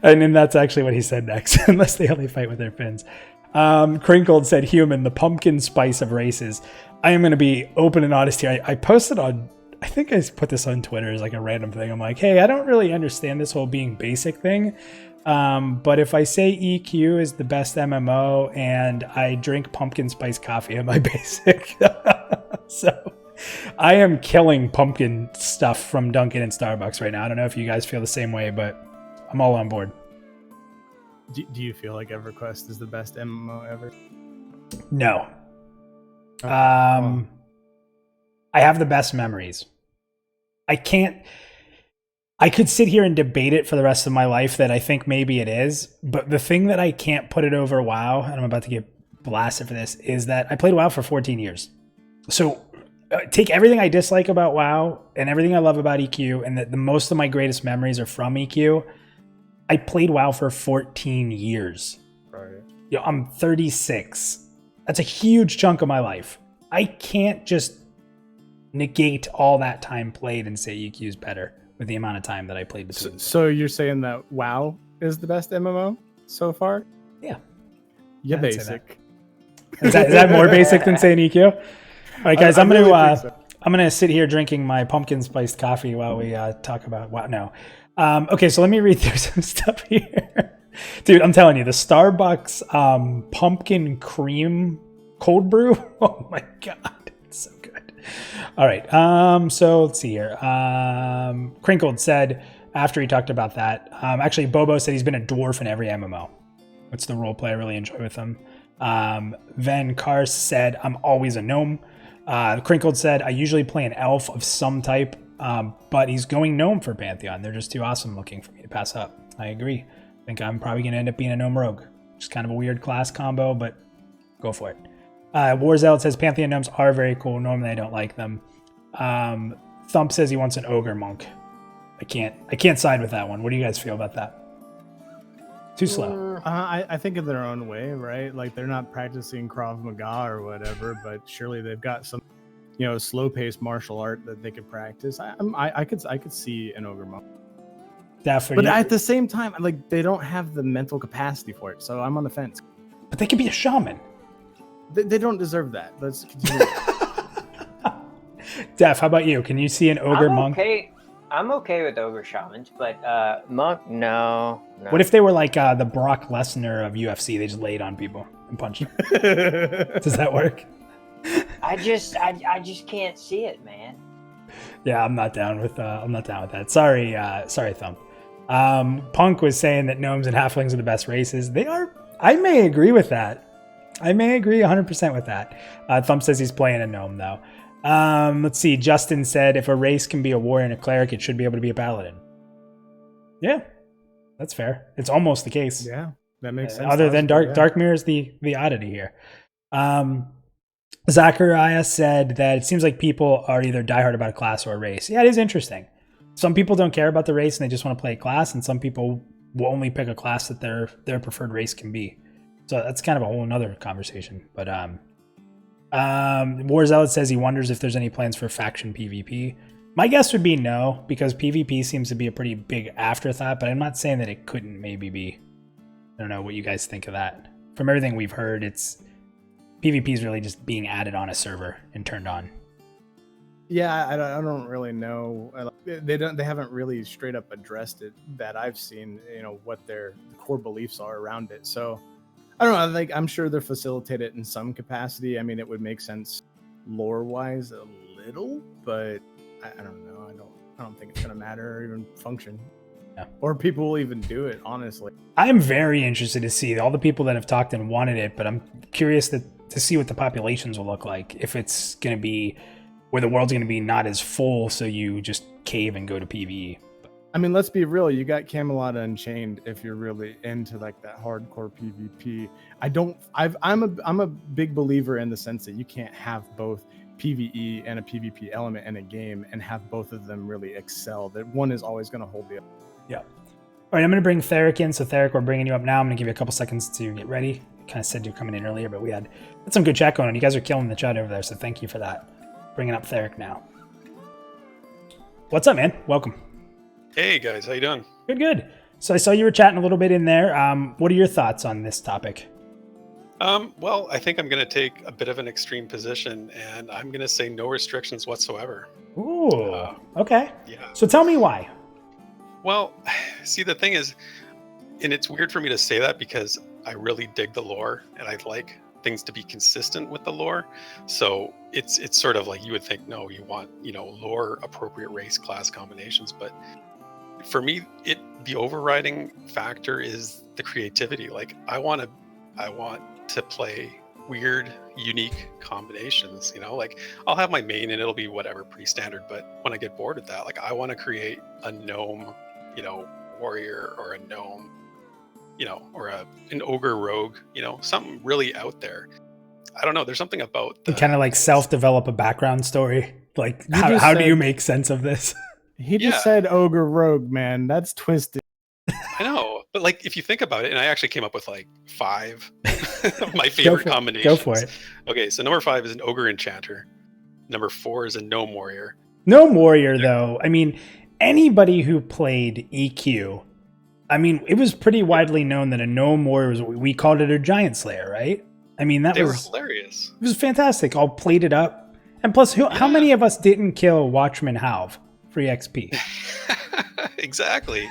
And then that's actually what he said next, unless they only fight with their fins. Crinkled said, human, the pumpkin spice of races. I am going to be open and honest here. I posted on I think I put this on Twitter as like a random thing. I'm like, hey, I don't really understand this whole being basic thing. But if I say EQ is the best MMO and I drink pumpkin spice coffee, am I basic? So I am killing pumpkin stuff from Dunkin' and Starbucks right now. I don't know if you guys feel the same way, but I'm all on board. Do you feel like EverQuest is the best MMO ever? No. Okay. I have the best memories. I could sit here and debate it for the rest of my life that I think maybe it is, but the thing that I can't put it over WoW, and I'm about to get blasted for this, is that I played WoW for 14 years. So take everything I dislike about WoW and everything I love about EQ, and that the most of my greatest memories are from EQ. I played WoW for 14 years. Right. I'm 36. That's a huge chunk of my life. I can't just negate all that time played and say EQ is better with the amount of time that I played between. So you're saying that WoW is the best MMO so far? Yeah. Yeah, I'd say that. basic. Is that more basic than saying EQ? All right, guys, I'm really gonna think so. I'm gonna sit here drinking my pumpkin spiced coffee while we talk about WoW. No. Okay, so let me read through some stuff here. Dude, I'm telling you, the Starbucks pumpkin cream cold brew. Oh my god, it's so good. All right, so let's see here. Crinkled said after he talked about that, actually Bobo said he's been a dwarf in every MMO. What's the role play I really enjoy with him? Van Kars said I'm always a gnome. Crinkled said I usually play an elf of some type, but he's going gnome for Pantheon. They're just too awesome looking for me to pass up. I agree. I think I'm probably going to end up being a gnome rogue. Just kind of a weird class combo, but go for it. War Zealot says Pantheon gnomes are very cool. Normally I don't like them. Thump says he wants an ogre monk. I can't side with that one. What do you guys feel about that? Too slow. I think in their own way, right? Like they're not practicing Krav Maga or whatever, but surely they've got some, slow-paced martial art that they could practice. I could see an ogre monk. Definitely. But at the same time, like they don't have the mental capacity for it, so I'm on the fence. But they could be a shaman. They don't deserve that. Let's continue. Def, how about you? Can you see an ogre monk? I'm okay with ogre shamans, but monk, no. What if they were like the Brock Lesnar of UFC? They just laid on people and punched them. Does that work? I just can't see it, man. Yeah, I'm not down with that. Sorry, Thump. Punk was saying that gnomes and halflings are the best races. They are. I may agree with that. I may agree 100% with that. Thump says he's playing a gnome though. Let's see. Justin said if a race can be a warrior and a cleric, it should be able to be a paladin. Yeah, that's fair. It's almost the case. Yeah, that makes sense. Other than Dark Mirror is the oddity here. Zachariah said that it seems like people are either diehard about a class or a race. Yeah, it is interesting. Some people don't care about the race and they just want to play a class, and some people will only pick a class that their preferred race can be. So that's kind of a whole nother conversation. But War Zealot says he wonders if there's any plans for faction PvP. My guess would be no, because PvP seems to be a pretty big afterthought, but I'm not saying that it couldn't maybe be. I don't know what you guys think of that. From everything we've heard, PvP is really just being added on a server and turned on. Yeah, I don't really know. They haven't really straight up addressed it that I've seen. What their core beliefs are around it. So I don't know. Like I'm sure they're facilitated in some capacity. I mean, it would make sense lore wise a little, but I don't know. I don't think it's gonna matter or even function. Yeah. Or people will even do it. Honestly, I'm very interested to see all the people that have talked and wanted it, but I'm curious to see what the populations will look like. If it's going to be where the world's going to be not as full, so you just cave and go to PvE. I mean, let's be real. You got Camelot Unchained if you're really into like that hardcore PvP. I'm a big believer in the sense that you can't have both PvE and a PvP element in a game and have both of them really excel. That one is always going to hold the other. Yeah. All right, I'm going to bring Theric in. So Theric, we're bringing you up now. I'm going to give you a couple seconds to get ready. Kind of said you're coming in earlier, but we had some good chat going on. You guys are killing the chat over there, so thank you for that. Bringing up Theric now. What's up, man? Welcome. Hey guys, how you doing? Good. So I saw you were chatting a little bit in there. What are your thoughts on this topic? Well, I think I'm going to take a bit of an extreme position, and I'm going to say no restrictions whatsoever. Ooh, okay. Yeah. So tell me why. Well, see, the thing is, and it's weird for me to say that because I really dig the lore, and I like things to be consistent with the lore. So it's sort of like you would think, no, you want lore appropriate race class combinations, but for me, the overriding factor is the creativity. Like I want to play weird, unique combinations. Like I'll have my main and it'll be whatever, pretty standard. But when I get bored with that, like I want to create a gnome, warrior, or a gnome, or an ogre rogue, something really out there. I don't know. There's something about You kind of like self-develop a background story. Like how do you make sense of this? He just said ogre rogue, man. That's twisted. I know, but like if you think about it, and I actually came up with like 5 of my favorite combinations. Go for it. Okay, so number 5 is an ogre enchanter. Number 4 is a gnome warrior. Gnome warrior, though. I mean, anybody who played EQ, I mean, it was pretty widely known that a gnome warrior was, we called it a giant slayer, right? I mean, they were hilarious. It was fantastic. All plated up, and plus, how many of us didn't kill Watchman Halve? Free XP. Exactly.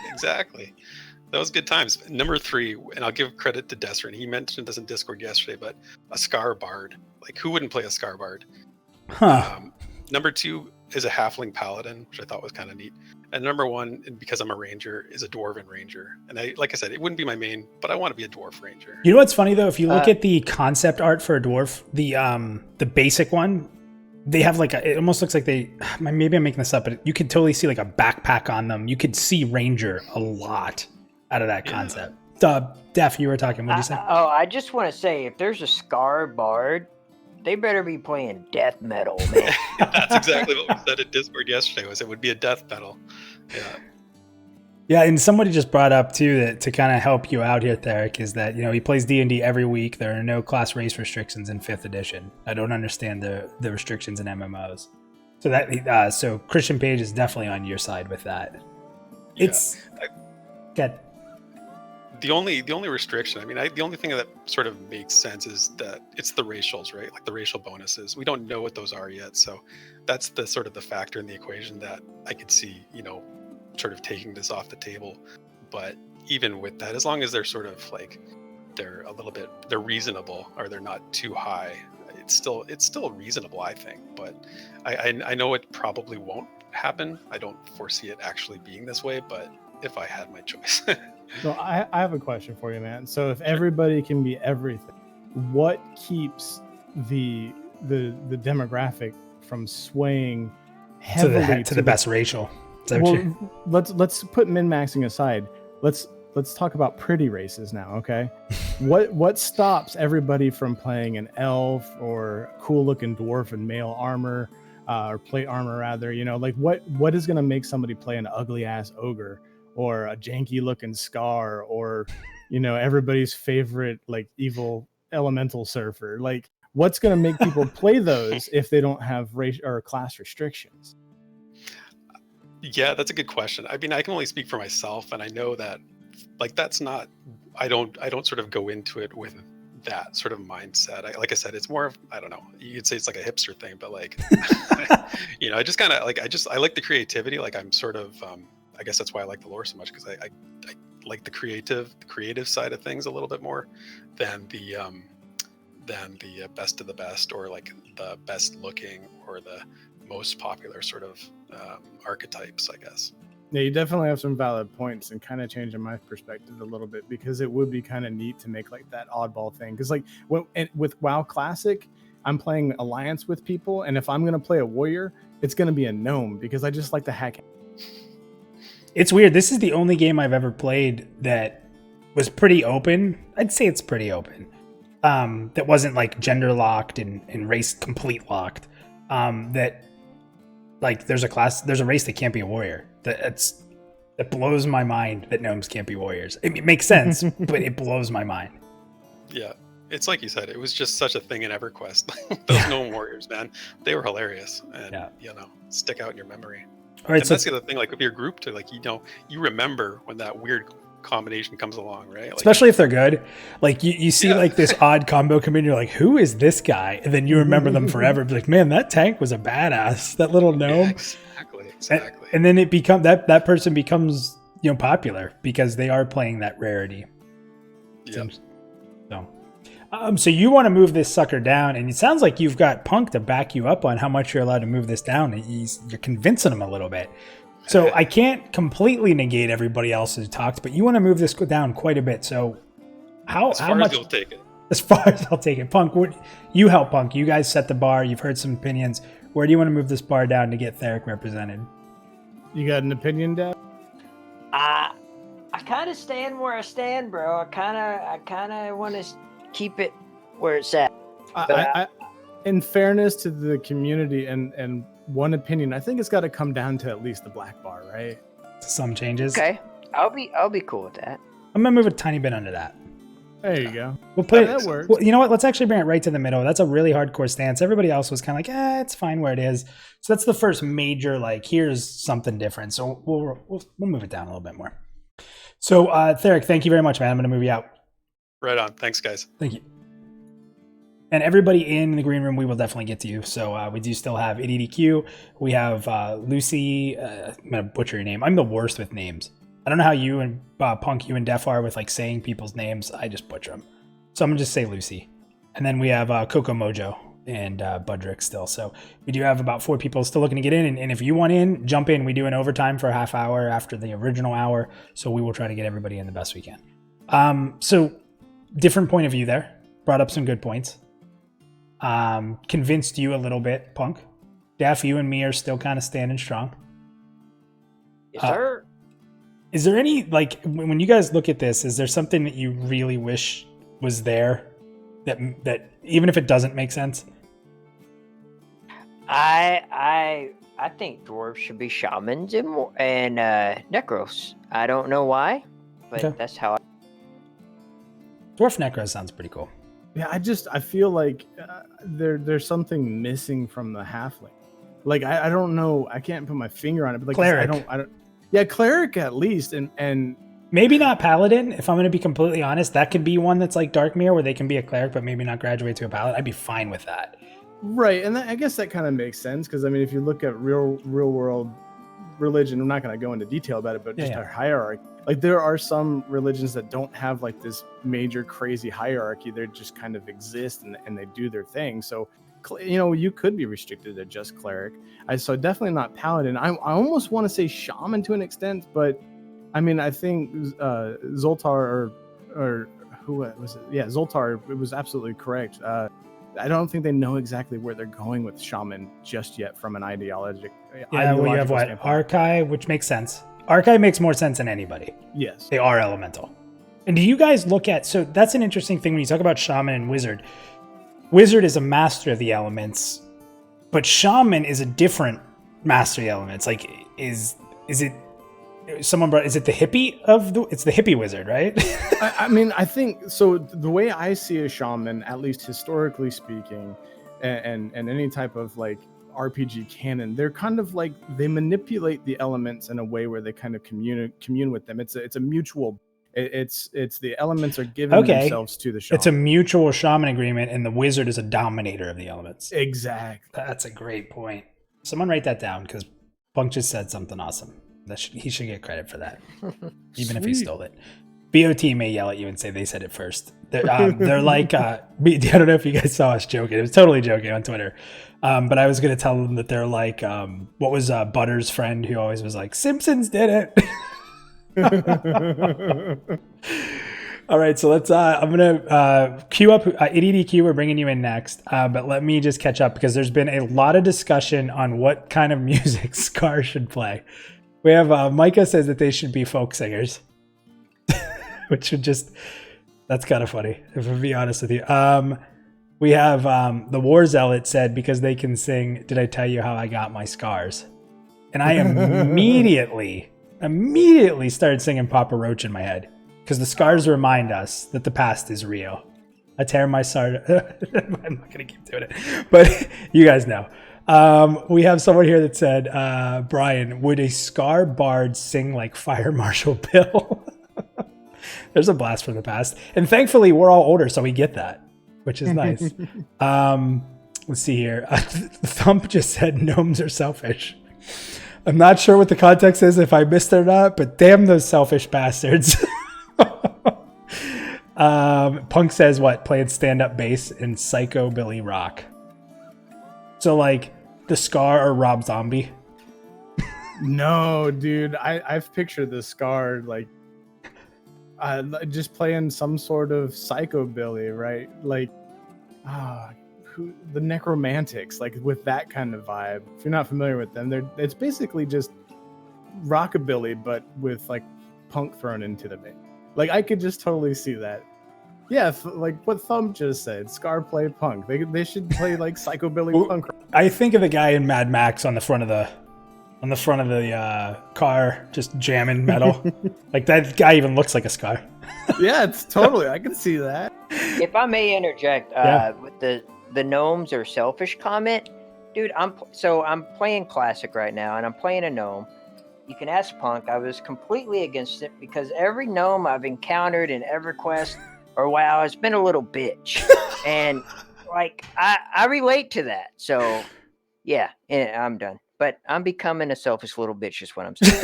That was good times. Number 3, and I'll give credit to Desrin. He mentioned this in Discord yesterday, but a Scar Bard. Like, who wouldn't play a Scar Bard? Huh. Number 2 is a Halfling Paladin, which I thought was kind of neat. And number 1, and because I'm a Ranger, is a Dwarven Ranger. And like I said, it wouldn't be my main, but I want to be a Dwarf Ranger. You know what's funny though? If you look at the concept art for a dwarf, the basic one, they have like it almost looks like maybe I'm making this up, but you could totally see like a backpack on them. You could see Ranger a lot out of that concept. Def, you were talking. What did you say? I just want to say, if there's a Scar Bard, they better be playing death metal, man. That's exactly what we said in Discord yesterday. It would be a death metal. Yeah. Yeah, and somebody just brought up too that to kind of help you out here, Theric, is that he plays D&D every week. There are no class race restrictions in 5th edition. I don't understand the restrictions in MMOs. So so Christian Page is definitely on your side with that. It's good. The only restriction, the only thing that sort of makes sense is that it's the racials, right? Like the racial bonuses. We don't know what those are yet, so that's the sort of the factor in the equation that I could see, sort of taking this off the table. But even with that, as long as they're sort of like they're reasonable or they're not too high, it's still reasonable, I think. But I know it probably won't happen. I don't foresee it actually being this way, but if I had my choice. So I have a question for you, man. So if everybody can be everything, what keeps the demographic from swaying heavily to the best racial? Let's put min-maxing aside. Let's talk about pretty races now, okay? What stops everybody from playing an elf or cool-looking dwarf in mail armor or plate armor rather? Like what is going to make somebody play an ugly-ass ogre? Or a janky looking Scar, or everybody's favorite like evil elemental surfer. Like, what's going to make people play those if they don't have race or class restrictions? Yeah, that's a good question. I can only speak for myself, and I know that like that's not. I don't sort of go into it with that sort of mindset. Like I said, it's more of, I don't know. You could say it's like a hipster thing, but like, I just kind of like I like the creativity. Like I'm sort of. I guess that's why I like the lore so much, because I like the creative side of things a little bit more than the best of the best, or like the best looking or the most popular sort of archetypes, I guess. Yeah, you definitely have some valid points and kind of changing my perspective a little bit, because it would be kind of neat to make like that oddball thing. Because like with WoW Classic, I'm playing Alliance with people, and if I'm going to play a warrior, it's going to be a gnome, because I just like to hack. It's weird. This is the only game I've ever played that was pretty open. I'd say it's pretty open. That wasn't like gender locked and race complete locked. That like there's a race that can't be a warrior. That blows my mind that gnomes can't be warriors. It makes sense, but it blows my mind. Yeah. It's like you said, it was just such a thing in EverQuest. Those gnome warriors, man, they were hilarious and stick out in your memory. All right, and so that's the other thing, like with your group too, like you remember when that weird combination comes along, right? Like, Especially if they're good. Like you see like this odd combo come in, you're like, who is this guy? And then you remember them forever. Be like, man, that tank was a badass. That little gnome. Exactly. And then it become that person becomes, popular because they are playing that rarity. Yeah. So you want to move this sucker down, and it sounds like you've got Punk to back you up on how much you're allowed to move this down. You're convincing him a little bit. So I can't completely negate everybody else who talked, but you want to move this down quite a bit. So how much? As you'll take it. As far as I'll take it, Punk. You help Punk. You guys set the bar. You've heard some opinions. Where do you want to move this bar down to get Theric represented? You got an opinion, Dad? I kind of stand where I stand, bro. I kind of want to keep it where it's at. In fairness to the community and one opinion, I think it's got to come down to at least the black bar, right? Some changes. Okay, I'll be cool with that. I'm gonna move a tiny bit under that. There you go. We'll put that works. Well, you know what? Let's actually bring it right to the middle. That's a really hardcore stance. Everybody else was kind of like, it's fine where it is. So that's the first major, like, here's something different. So we'll move it down a little bit more. So Theric, thank you very much, man. I'm gonna move you out. Right on. Thanks, guys. Thank you. And everybody in the green room, we will definitely get to you. So we do still have EDDQ. We have Lucy. I'm going to butcher your name. I'm the worst with names. I don't know how you and Punk, you and Def are with like saying people's names. I just butcher them. So I'm going to just say Lucy. And then we have Coco Mojo and Budrick still. So we do have about 4 people still looking to get in. And if you want in, jump in. We do an overtime for a half hour after the original hour. So we will try to get everybody in the best we can. So different point of view there. Brought up some good points. Convinced you a little bit, Punk. Daph, you and me are still kind of standing strong. Yes, sir. Is there any, like, when you guys look at this, is there something that you really wish was there that even if it doesn't make sense? I think dwarves should be shamans and necros. I don't know why, but that's how Dwarf Necro sounds pretty cool. Yeah, I feel like there's something missing from the halfling. Like I don't know, I can't put my finger on it, but like Cleric. I don't. Yeah, cleric at least, and maybe not paladin. If I'm going to be completely honest, that could be one that's like Darkmere, where they can be a cleric but maybe not graduate to a paladin. I'd be fine with that. Right, and I guess that kind of makes sense because I mean, if you look at real world religion, I'm not going to go into detail about it, but just our hierarchy. Like there are some religions that don't have like this major crazy hierarchy. They just kind of exist and they do their thing. So, you could be restricted to just cleric. So definitely not paladin. I almost want to say shaman to an extent, but I mean, I think Zoltar or who was it? Yeah, Zoltar. It was absolutely correct. I don't think they know exactly where they're going with shaman just yet from an ideological. Yeah, well, you have what? Archai, which makes sense. Archai makes more sense than anybody. Yes. They are elemental. And do you guys look at, so that's an interesting thing when you talk about shaman and wizard. Wizard is a master of the elements, but shaman is a different master of the elements. Like, is it someone brought, is it the hippie it's the hippie wizard, right? I mean, I think, so the way I see a shaman, at least historically speaking, and any type of like RPG canon, they're kind of like, they manipulate the elements in a way where they kind of commune with them. It's a mutual, it's the elements are giving themselves to the shaman. It's a mutual shaman agreement, and the wizard is a dominator of the elements. Exactly. That's a great point. Someone write that down, because Punk just said something awesome. He should get credit for that, even if he stole it. BOT may yell at you and say they said it first. They're like, I don't know if you guys saw us joking. It was totally joking on Twitter. But I was going to tell them that they're like, what was Butter's friend who always was like, Simpsons did it. All right, so let's, I'm going to queue up EDDQ. We're bringing you in next. But let me just catch up because there's been a lot of discussion on what kind of music Scar should play. We have Micah says that they should be folk singers, which would just, that's kind of funny, if I'm be honest with you. We have the War Zealot said because they can sing, Did I Tell You How I Got My Scars? And I immediately started singing Papa Roach in my head because the scars remind us that the past is real. I tear my I'm not going to keep doing it, but you guys know. We have someone here that said, Brian, would a Scar bard sing like Fire Marshal Bill? There's a blast from the past. And thankfully, we're all older, so we get that, which is nice. Let's see here. Thump just said gnomes are selfish. I'm not sure what the context is, if I missed it or not, but damn those selfish bastards. Punk says what? Played stand-up bass in Psychobilly Rock. So like the Scar or Rob Zombie. No, dude, I've pictured the Scar like just playing some sort of psychobilly, right? Like the Necromantics, like with that kind of vibe. If you're not familiar with them, it's basically just rockabilly, but with like punk thrown into the mix. Like I could just totally see that. Yeah, like what Thumb just said, Scar play punk. They should play like psychobilly punk. I think of the guy in Mad Max on the front of the car, just jamming metal. Like that guy even looks like a Scar. Yeah, it's totally. I can see that. If I may interject, with the gnomes are selfish comment, dude. I'm playing classic right now, and I'm playing a gnome. You can ask Punk. I was completely against it because every gnome I've encountered in EverQuest or WoW has been a little bitch, and like I relate to that. So yeah, I'm done. But I'm becoming a selfish little bitch, is what I'm saying.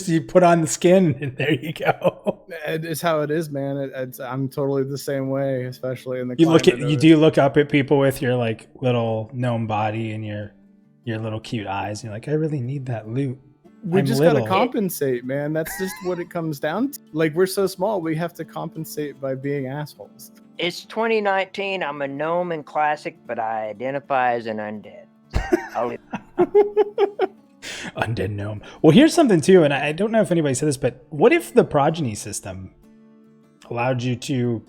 you put on the skin, and there you go. It's how it is, man. I'm totally the same way, especially in the. You do look up at people with your like little gnome body and your little cute eyes. You're like, I really need that loot. We just gotta compensate, man. That's just what it comes down to. Like we're so small, we have to compensate by being assholes. It's 2019. I'm a gnome in classic, but I identify as an undead. I'll leave. Undead gnome. Well, here's something too, and I don't know if anybody said this, but what if the progeny system allowed you to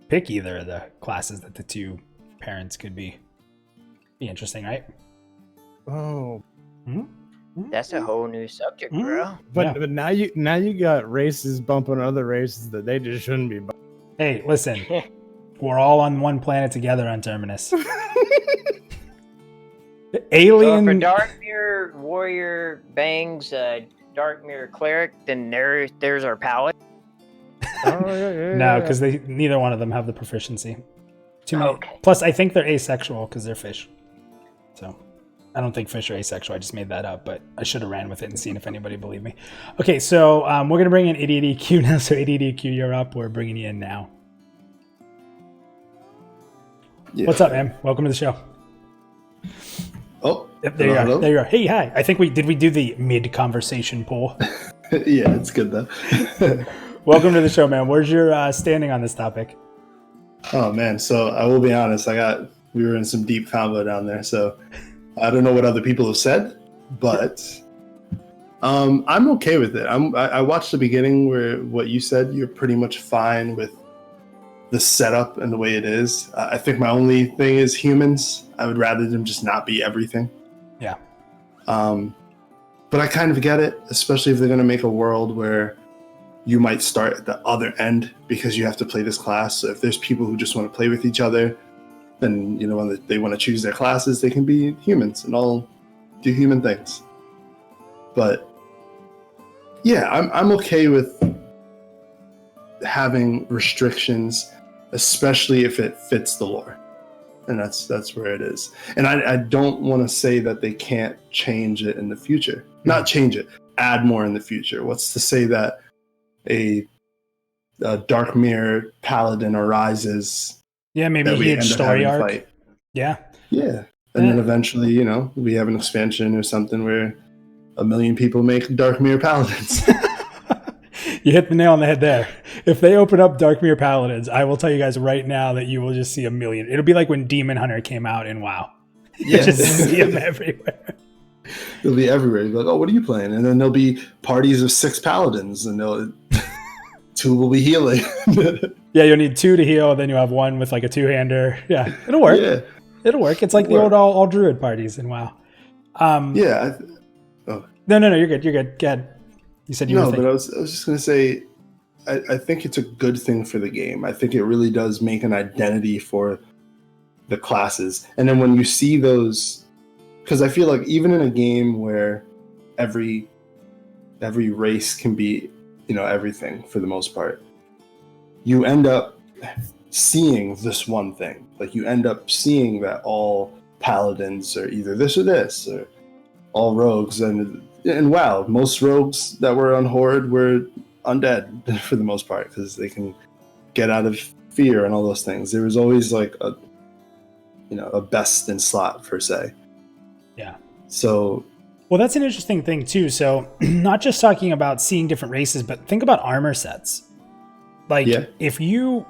pick either of the classes that the two parents could be? Be interesting, right? Oh, that's a whole new subject, bro. But now you got races bumping other races that they just shouldn't be bumping. Hey, listen, we're all on one planet together on Terminus. Alien. So if a Darkmere warrior bangs a Darkmere cleric, then there's our palette. No, because neither one of them have the proficiency. Too many. Okay. Plus, I think they're asexual because they're fish. So I don't think fish are asexual. I just made that up, but I should have ran with it and seen if anybody believed me. Okay, so we're gonna bring in ADDQ now. So ADDQ, you're up. We're bringing you in now. Yeah. What's up, man? Welcome to the show. Oh, yep, there you are. There you are. Hey, hi. I think we do the mid-conversation poll. Yeah, it's good though. Welcome to the show, man. Where's your standing on this topic? Oh man, so I will be honest. We were in some deep combo down there, so I don't know what other people have said, but I'm okay with it. I watched the beginning where what you said. You're pretty much fine with the setup and the way it is. I think my only thing is humans. I would rather them just not be everything. Yeah. But I kind of get it, especially if they're going to make a world where you might start at the other end because you have to play this class. So if there's people who just want to play with each other, then, you know, when they want to choose their classes, they can be humans and all do human things. But yeah, I'm okay with having restrictions, especially if it fits the lore. And that's where it is. And I don't want to say that they can't change it in the future. Not change it, add more in the future. What's to say that a Darkmere paladin arises? Yeah, maybe a huge story arc. Fight. Yeah. Yeah. And then eventually, you know, we have an expansion or something where 1 million people make Darkmere paladins. You hit the nail on the head there. If they open up Darkmere Paladins, I will tell you guys right now that you will just see 1 million. It'll be like when Demon Hunter came out in WoW. You just see them everywhere. They'll be everywhere. You'll be like, oh, what are you playing? And then there'll be parties of 6 paladins, and 2 will be healing. Yeah, you'll need 2 to heal, then you'll have 1 with like a 2-hander. Yeah, it'll work. Yeah. It'll work. It's like the old all druid parties in WoW. Yeah. No, you're good. You're good. Go ahead. You said you were thinking. But I was just going to say, I think it's a good thing for the game. I think it really does make an identity for the classes. And then when you see those, because I feel like even in a game where every race can be everything for the most part, you end up seeing this one thing. Like you end up seeing that all paladins are either this or this, or all rogues. And wow, most rogues that were on Horde were undead for the most part, because they can get out of fear and all those things. There was always like a best in slot per se. Yeah. So, well, that's an interesting thing too. So not just talking about seeing different races, but think about armor sets. Like if you,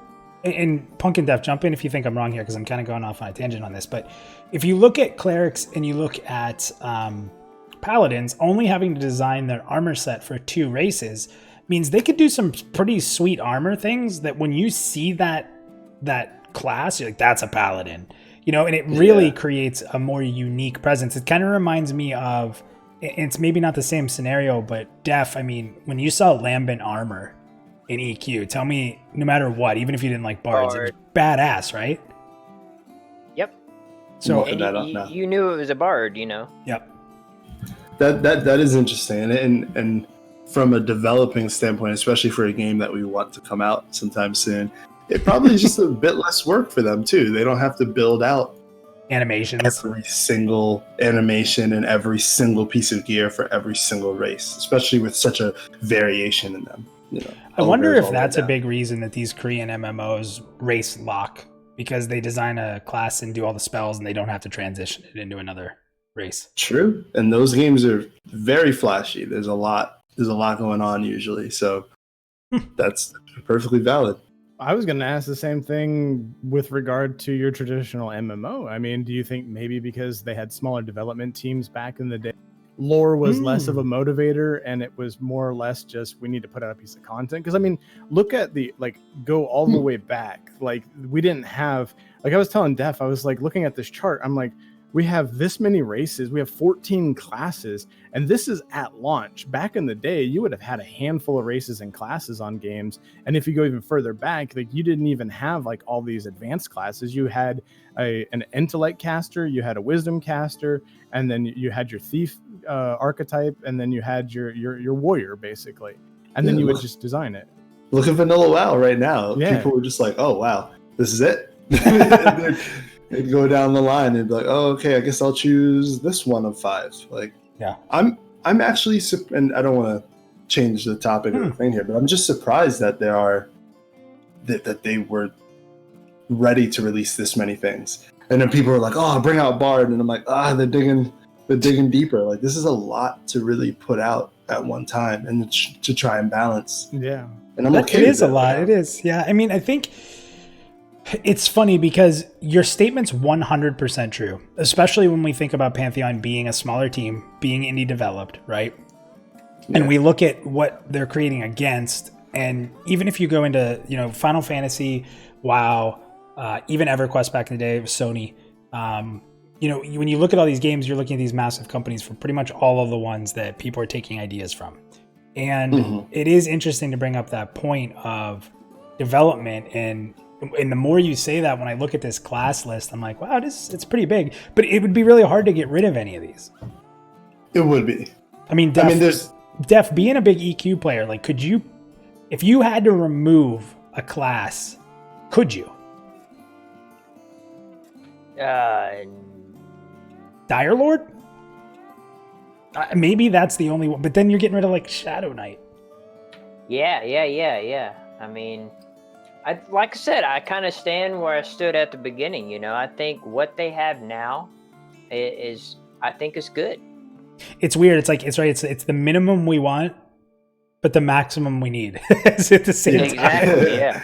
and Punk and Def, jump in if you think I'm wrong here, because I'm kind of going off on a tangent on this, but if you look at clerics and you look at paladins, only having to design their armor set for 2 races means they could do some pretty sweet armor things that when you see that class, you're like, that's a paladin, and it really creates a more unique presence. It kind of reminds me of, it's maybe not the same scenario, but Def, I mean, when you saw lambent armor in EQ, tell me, no matter what, even if you didn't like bards, it was badass, right? Yep. So you knew it was a bard, Yep. That is interesting, and from a developing standpoint, especially for a game that we want to come out sometime soon, it probably is just a bit less work for them too. They don't have to build out animations, every single animation and every single piece of gear for every single race, especially with such a variation in them. I wonder if that's a big reason that these Korean MMOs race lock, because they design a class and do all the spells and they don't have to transition it into another race. True. And those games are very flashy. There's a lot going on usually. So that's perfectly valid. I was going to ask the same thing with regard to your traditional MMO. I mean, do you think maybe because they had smaller development teams back in the day, lore was less of a motivator and it was more or less just, we need to put out a piece of content? Because I mean, look at go all the way back. Like we didn't have, like I was telling Def, I was like looking at this chart. I'm like, we have this many races, we have 14 classes, and this is at launch. Back in the day, you would have had a handful of races and classes on games. And if you go even further back, like you didn't even have like all these advanced classes. You had an intellect caster, you had a wisdom caster, and then you had your thief archetype, and then you had your warrior basically. And then you would just design it. Look at Vanilla WoW right now. Yeah. People were just like, oh wow, this is it. They'd go down the line and be like, oh, okay, I guess I'll choose this one of 5. Like, yeah, I'm actually, and I don't want to change the topic of the thing here, but I'm just surprised that that they were ready to release this many things. And then people are like, oh, bring out Bard, and I'm like, they're digging deeper. Like, this is a lot to really put out at one time and to try and balance. Yeah, and I'm okay. It is a lot. It is. Yeah, I mean, I think. It's funny because your statement's 100% true, especially when we think about Pantheon being a smaller team, being indie developed, right? Yeah. And we look at what they're creating against, and even if you go into, Final Fantasy, WoW, even EverQuest back in the day, it was Sony. When you look at all these games, you're looking at these massive companies for pretty much all of the ones that people are taking ideas from. And it is interesting to bring up that point of development, and the more you say that, when I look at this class list, I'm like, wow, it's pretty big. But it would be really hard to get rid of any of these. It would be. I mean, Def, being a big EQ player, like, could you, if you had to remove a class, could you? Dire Lord? Maybe that's the only one, but then you're getting rid of like Shadow Knight. Yeah. I mean, like I said, I kind of stand where I stood at the beginning. I think what they have now is good. It's weird. It's like, it's the minimum we want, but the maximum we need. It's at the same time. Exactly. Yeah.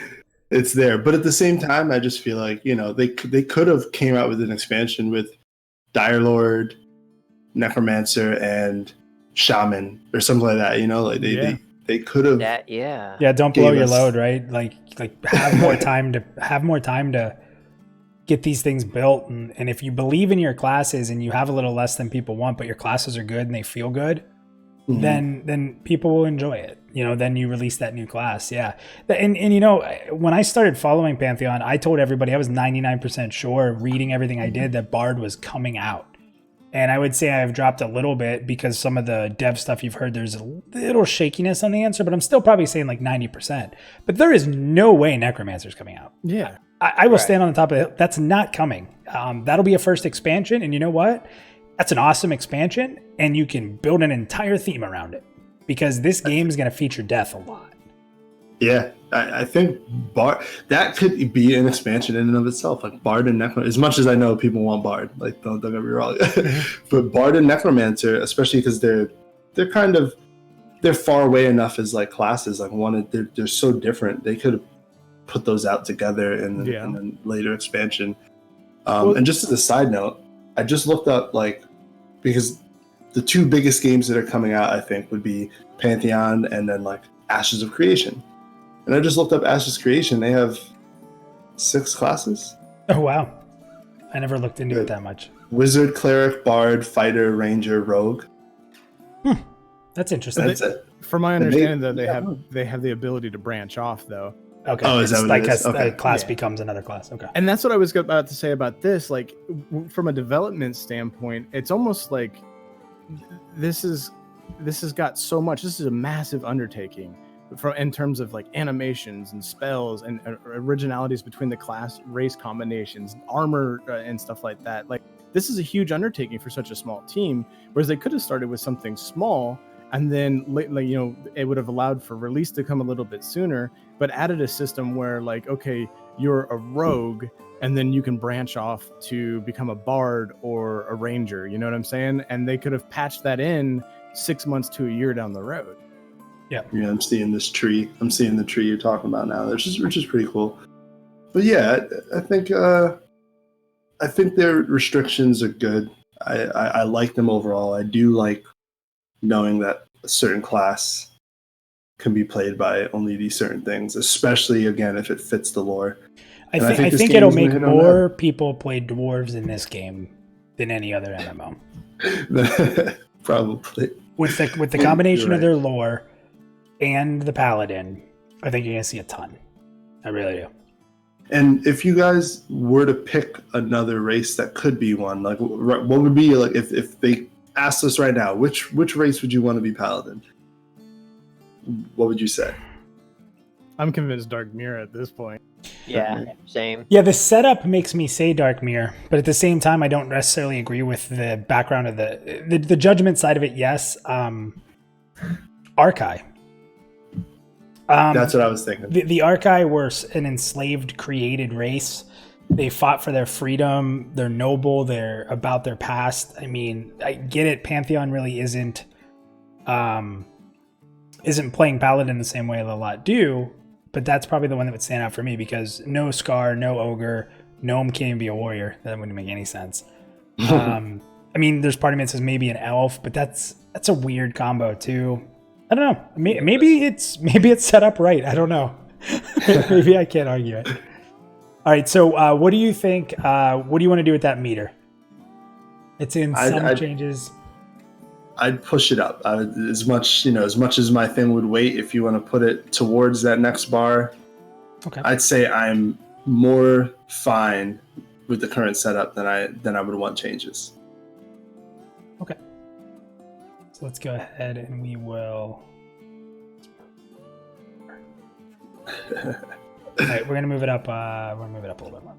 It's there, but at the same time, I just feel like they could have came out with an expansion with Dire Lord, Necromancer, and Shaman or something like that. They could have. Yeah. Don't blow your load, right? Like have more time to get these things built, and if you believe in your classes and you have a little less than people want, but your classes are good and they feel good, then people will enjoy it. Then you release that new class. Yeah. And when I started following Pantheon, I told everybody I was 99% sure, reading everything I did, that Bard was coming out. And I would say I've dropped a little bit because some of the dev stuff you've heard, there's a little shakiness on the answer, but I'm still probably saying like 90%. But there is no way Necromancer's coming out. Yeah. I will stand on the top of it. That's not coming. That'll be a first expansion. And you know what? That's an awesome expansion. And you can build an entire theme around it because this game is going to feature death a lot. Yeah, I think Bard, that could be an expansion in and of itself. Like Bard and Necromancer, as much as I know people want Bard, like don't get me wrong, but Bard and Necromancer, especially because they're far away enough as like classes. Like they're so different. They could have put those out together in a later expansion. And just as a side note, I just looked up because the two biggest games that are coming out, I think, would be Pantheon and then like Ashes of Creation. And I just looked up Ashes Creation. They have 6 classes. Oh, wow. I never looked into it that much. Wizard, Cleric, Bard, Fighter, Ranger, Rogue. That's interesting. That's it. From my understanding, though, they have the ability to branch off, though. Okay. Oh, is that what it is? A class becomes another class. Okay. And that's what I was about to say about this. Like, from a development standpoint, it's almost like this has got so much. This is a massive undertaking. In terms of like animations and spells and originalities between the class race combinations, armor and stuff like that. Like this is a huge undertaking for such a small team. Whereas they could have started with something small and then it would have allowed for release to come a little bit sooner, but added a system where like, okay, you're a rogue and then you can branch off to become a bard or a ranger. You know what I'm saying? And they could have patched that in 6 months to a year down the road. Yeah, I'm seeing this tree. I'm seeing the tree you're talking about now, which is pretty cool. But yeah, I think their restrictions are good. I like them overall. I do like knowing that a certain class can be played by only these certain things, especially again if it fits the lore. I think it'll make more people play dwarves in this game than any other MMO. Probably with the combination of their lore and the paladin, I think you're gonna see a ton. I really do. And if you guys were to pick another race that could be one, like what would be like if they asked us right now, which race would you want to be paladin? What would you say? I'm convinced Dark Mirror at this point. Yeah, same. Yeah, the setup makes me say Dark Mirror, but at the same time, I don't necessarily agree with the background of the judgment side of it. Yes, Archai. That's what I was thinking. The Archai were an enslaved, created race. They fought for their freedom. They're noble. They're about their past. I mean, I get it. Pantheon really isn't playing Paladin the same way a lot do, but that's probably the one that would stand out for me because no Scar, no Ogre, Gnome can't even be a warrior. That wouldn't make any sense. I mean, there's part of me that says maybe an elf, but that's a weird combo too. I don't know. Maybe it's set up right. I don't know. Maybe I can't argue it. All right. So, what do you think? What do you want to do with that meter? It's in some changes. I'd push it up. As much as my thing would weight. If you want to put it towards that next bar, okay. I'd say I'm more fine with the current setup than I would want changes. Okay. So let's go ahead and we will. All right, we're gonna move it up. We're gonna move it up a little bit more.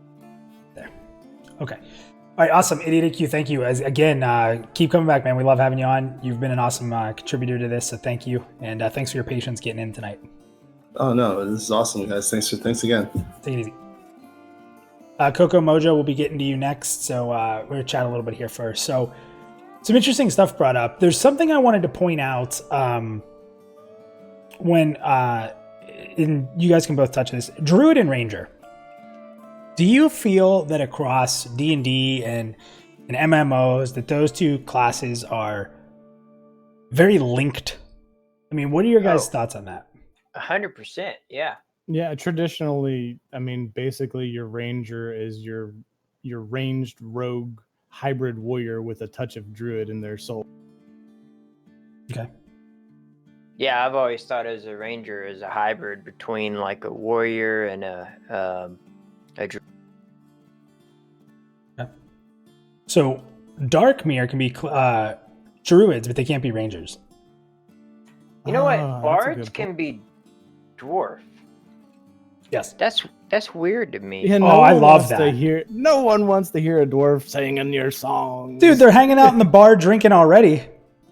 There. Okay. All right, awesome. Idiot AQ, thank you. Again, keep coming back, man. We love having you on. You've been an awesome contributor to this, so thank you. And thanks for your patience getting in tonight. Oh, no, this is awesome, guys. Thanks again. Take it easy. Coco Mojo will be getting to you next, so we're going to chat a little bit here first. So some interesting stuff brought up. There's something I wanted to point out when you guys can both touch this. Druid and Ranger. Do you feel that across D&D and MMOs that those two classes are very linked? I mean, what are your guys' thoughts on that? 100%, yeah. Yeah, traditionally, I mean, basically your ranger is your ranged rogue hybrid warrior with a touch of druid in their soul. Okay. Yeah, I've always thought as a ranger as a hybrid between like a warrior and a druid. So Darkmere can be druids, but they can't be rangers. You know what? Ah, that's a Bards good can be dwarf. Yes. That's weird to me. Yeah, I one love wants that. To hear, no one wants to hear a dwarf singing your songs. Dude, they're hanging out in the bar drinking already.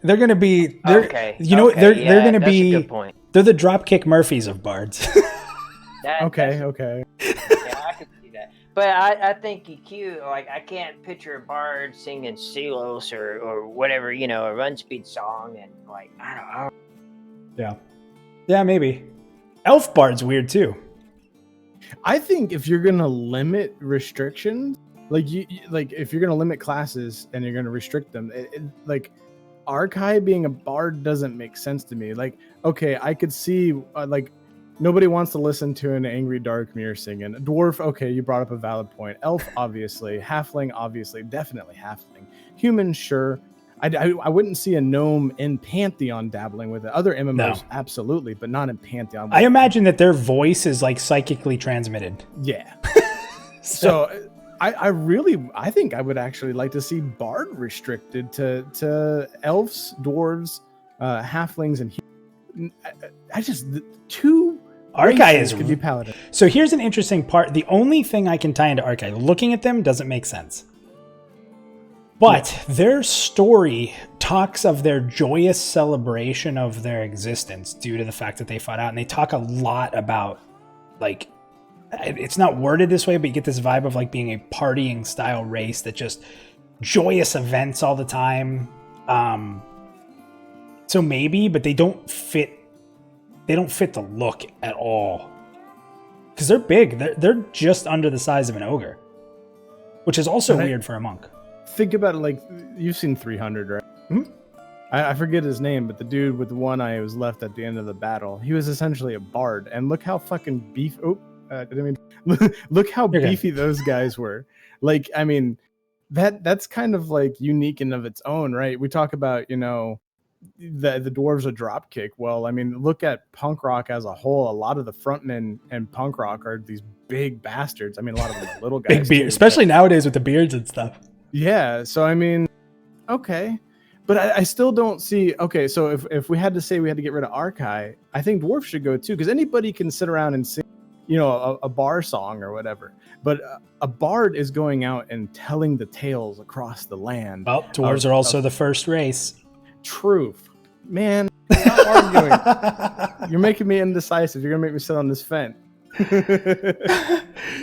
They're gonna be. Okay. You know, okay, they're gonna that's be. a good point. They're the Dropkick Murphys of bards. Okay. Yeah, I can see that. But I think you cute. Like I can't picture a bard singing Silos or whatever, you know, a run speed song, and like I don't. Yeah, maybe. Elf bard's weird too. I think if you're gonna limit restrictions, like like if you're gonna limit classes and you're gonna restrict them, like Arkai being a bard doesn't make sense to me. Like, okay, I could see like nobody wants to listen to an angry Darkmere singing. A dwarf, okay, you brought up a valid point. Elf, obviously. Halfling, obviously. Definitely halfling. Human, sure. I wouldn't see a gnome in Pantheon dabbling with it. Other MMOs, No. absolutely, but not in Pantheon. I imagine that their voice is like psychically transmitted. Yeah. So I think I would actually like to see bard restricted to elves, dwarves, halflings, and I just two Arkai races is could be paladin. So here's an interesting part. The only thing I can tie into Arkai, looking at them doesn't make sense. But their story talks of their joyous celebration of their existence due to the fact that they fought out. And they talk a lot about, like, it's not worded this way, but you get this vibe of like being a partying style race that just joyous events all the time. So maybe, but they don't fit the look at all. Because they're big. They're just under the size of an ogre. Which is also weird for a monk. Think about it, like you've seen 300, right? Hmm? I forget his name, but the dude with the one eye who was left at the end of the battle, he was essentially a bard. And look how fucking look how beefy those guys were. Like, I mean, that's kind of like unique in of its own, right? We talk about, you know, the dwarves are drop kick. Well, I mean, look at punk rock as a whole. A lot of the frontmen and punk rock are these big bastards. I mean, a lot of them are little guys. Big beard, especially nowadays with the beards and stuff. Yeah, so I mean, okay, but I still don't see. Okay, so if we had to say we had to get rid of Arkai, I think dwarf should go too, because anybody can sit around and sing, you know, a bar song or whatever. But a bard is going out and telling the tales across the land. Well, dwarves are also the first race. Truth, man. Stop arguing. You're making me indecisive. You're gonna make me sit on this fence.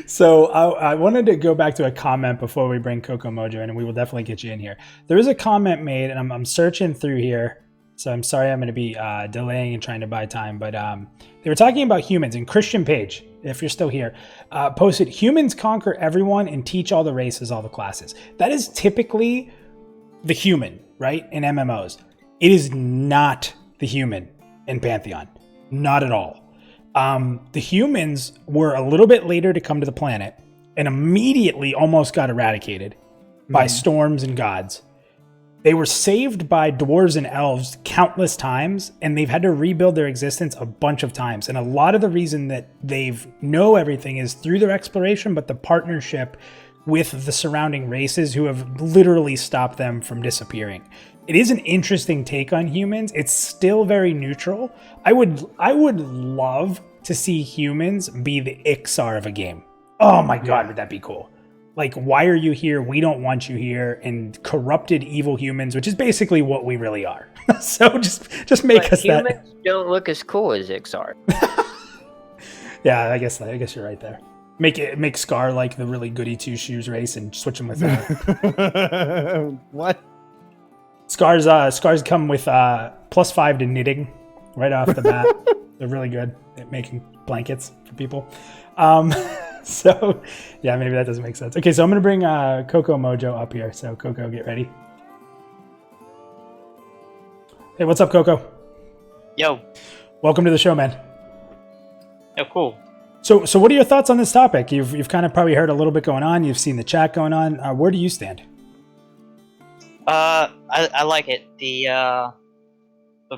So I wanted to go back to a comment before we bring Coco Mojo in, and we will definitely get you in here. There is a comment made, and I'm searching through here, so I'm sorry I'm going to be delaying and trying to buy time, but they were talking about humans, and Christian Page, if you're still here, posted, humans conquer everyone and teach all the races, all the classes. That is typically the human, right, in MMOs. It is not the human in Pantheon. Not at all. The humans were a little bit later to come to the planet and immediately almost got eradicated by storms and gods. They were saved by dwarves and elves countless times, and they've had to rebuild their existence a bunch of times. And a lot of the reason that they've know everything is through their exploration, but the partnership with the surrounding races who have literally stopped them from disappearing. It is an interesting take on humans. It's still very neutral. I would love to see humans be the Ixar of a game. Oh my God, would that be cool? Like, why are you here? We don't want you here. And corrupted evil humans, which is basically what we really are. So just make us that. Humans don't look as cool as Ixar. Yeah, I guess you're right there. Make Scar like the really goody two shoes race and switch him with What? Scars come with +5 to knitting right off the bat. They're really good at making blankets for people. So yeah, maybe that doesn't make sense. Okay, so I'm gonna bring Coco Mojo up here. So Coco, get ready. Hey, what's up, Coco? Yo. Welcome to the show, man. Oh, cool. So what are your thoughts on this topic? You've kind of probably heard a little bit going on. You've seen the chat going on. Where do you stand? I like it. The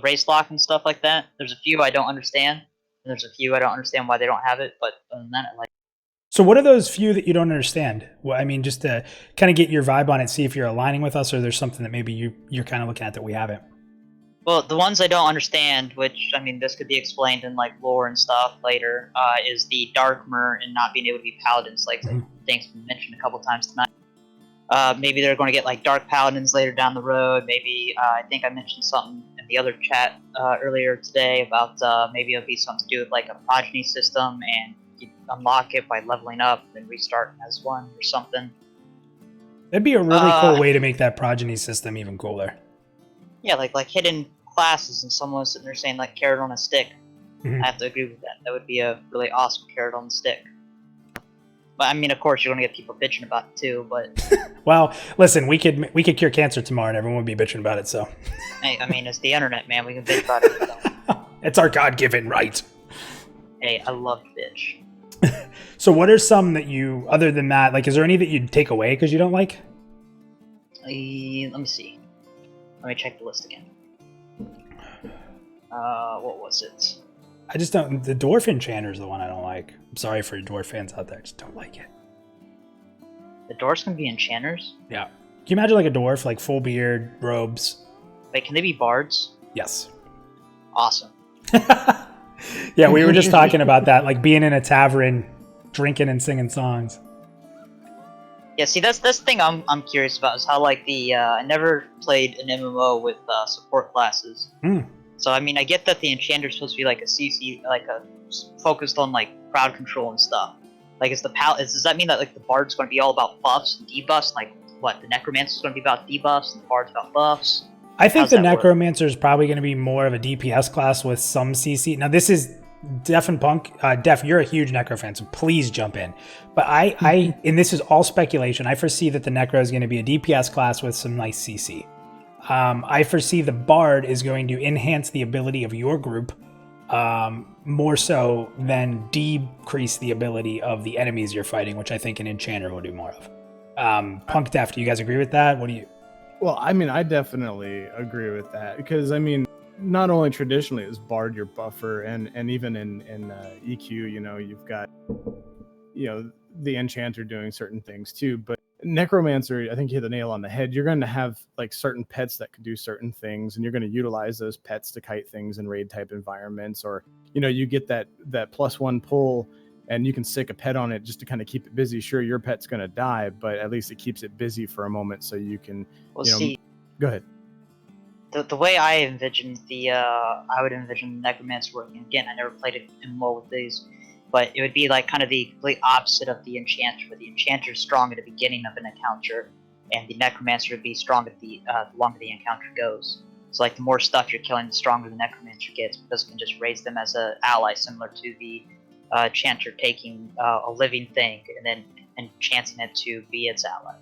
race lock and stuff like that. There's a few I don't understand, and there's a few I don't understand why they don't have it. But other than that, I like it. So what are those few that you don't understand? Well, I mean, just to kind of get your vibe on it, see if you're aligning with us, or there's something that maybe you're kind of looking at that we haven't. Well, the ones I don't understand, which, I mean, this could be explained in, like, lore and stuff later, is the Darkmer and not being able to be paladins, like, I think it's been mentioned a couple times tonight. Maybe they're going to get, like, dark paladins later down the road. Maybe, I think I mentioned something in the other chat earlier today about maybe it'll be something to do with, like, a progeny system, and you unlock it by leveling up and then restarting as one or something. That'd be a really cool way to make that progeny system even cooler. Yeah, like hidden classes, and someone was sitting there saying, like, carrot on a stick. Mhm. I have to agree with that. That would be a really awesome carrot on the stick. But I mean, of course, you're going to get people bitching about it too. But Well, listen, we could cure cancer tomorrow, and everyone would be bitching about it. So, hey, I mean, it's the internet, man. We can bitch about it. it's our God-given right. Hey, I love to bitch. So, what are some that you, other than that, like, is there any that you'd take away because you don't like? Let me see. Let me check the list again. What was it? I just don't. The dwarf enchanter is the one I don't like. I'm sorry for dwarf fans out there. I just don't like it. The dwarves can be enchanters? Yeah. Can you imagine like a dwarf, like full beard, robes? Wait, can they be bards? Yes. Awesome. Yeah, we were just talking about that, like being in a tavern, drinking and singing songs. Yeah, see, that's the thing I'm curious about, is how, like, I never played an MMO with support classes. So, I mean, I get that the enchanter's supposed to be like a CC, like focused on, like, crowd control and stuff. Like, does that mean that, like, the bard's going to be all about buffs and debuffs? Like, what, the necromancer's going to be about debuffs and the bard's about buffs? I think the necromancer is probably going to be more of a DPS class with some CC. Now, this is Def and Punk. Def, you're a huge necro fan, so please jump in. But and this is all speculation, I foresee that the necro is going to be a DPS class with some nice CC. I foresee the bard is going to enhance the ability of your group more so than decrease the ability of the enemies you're fighting, which I think an enchanter will do more of. Punk, Def, do you guys agree with that? What do you... Well, I mean, I definitely agree with that, because I mean, not only traditionally is bard your buffer, and even in EQ, you know, you've got, you know, the enchanter doing certain things too, but necromancer, I think you hit the nail on the head. You're going to have like certain pets that can do certain things, and you're going to utilize those pets to kite things in raid type environments, or, you know, you get that +1 pull and you can stick a pet on it just to kind of keep it busy. Sure, your pet's going to die, but at least it keeps it busy for a moment, so you can, see, go ahead. The way I envisioned I would envision the necromancer working. Again, I never played it in MMO with these, but it would be like kind of the complete opposite of the enchanter, where the enchanter is strong at the beginning of an encounter, and the necromancer would be strong at the longer the encounter goes. So, like, the more stuff you're killing, the stronger the necromancer gets, because it can just raise them as an ally, similar to the enchanter taking a living thing and then enchanting it to be its ally.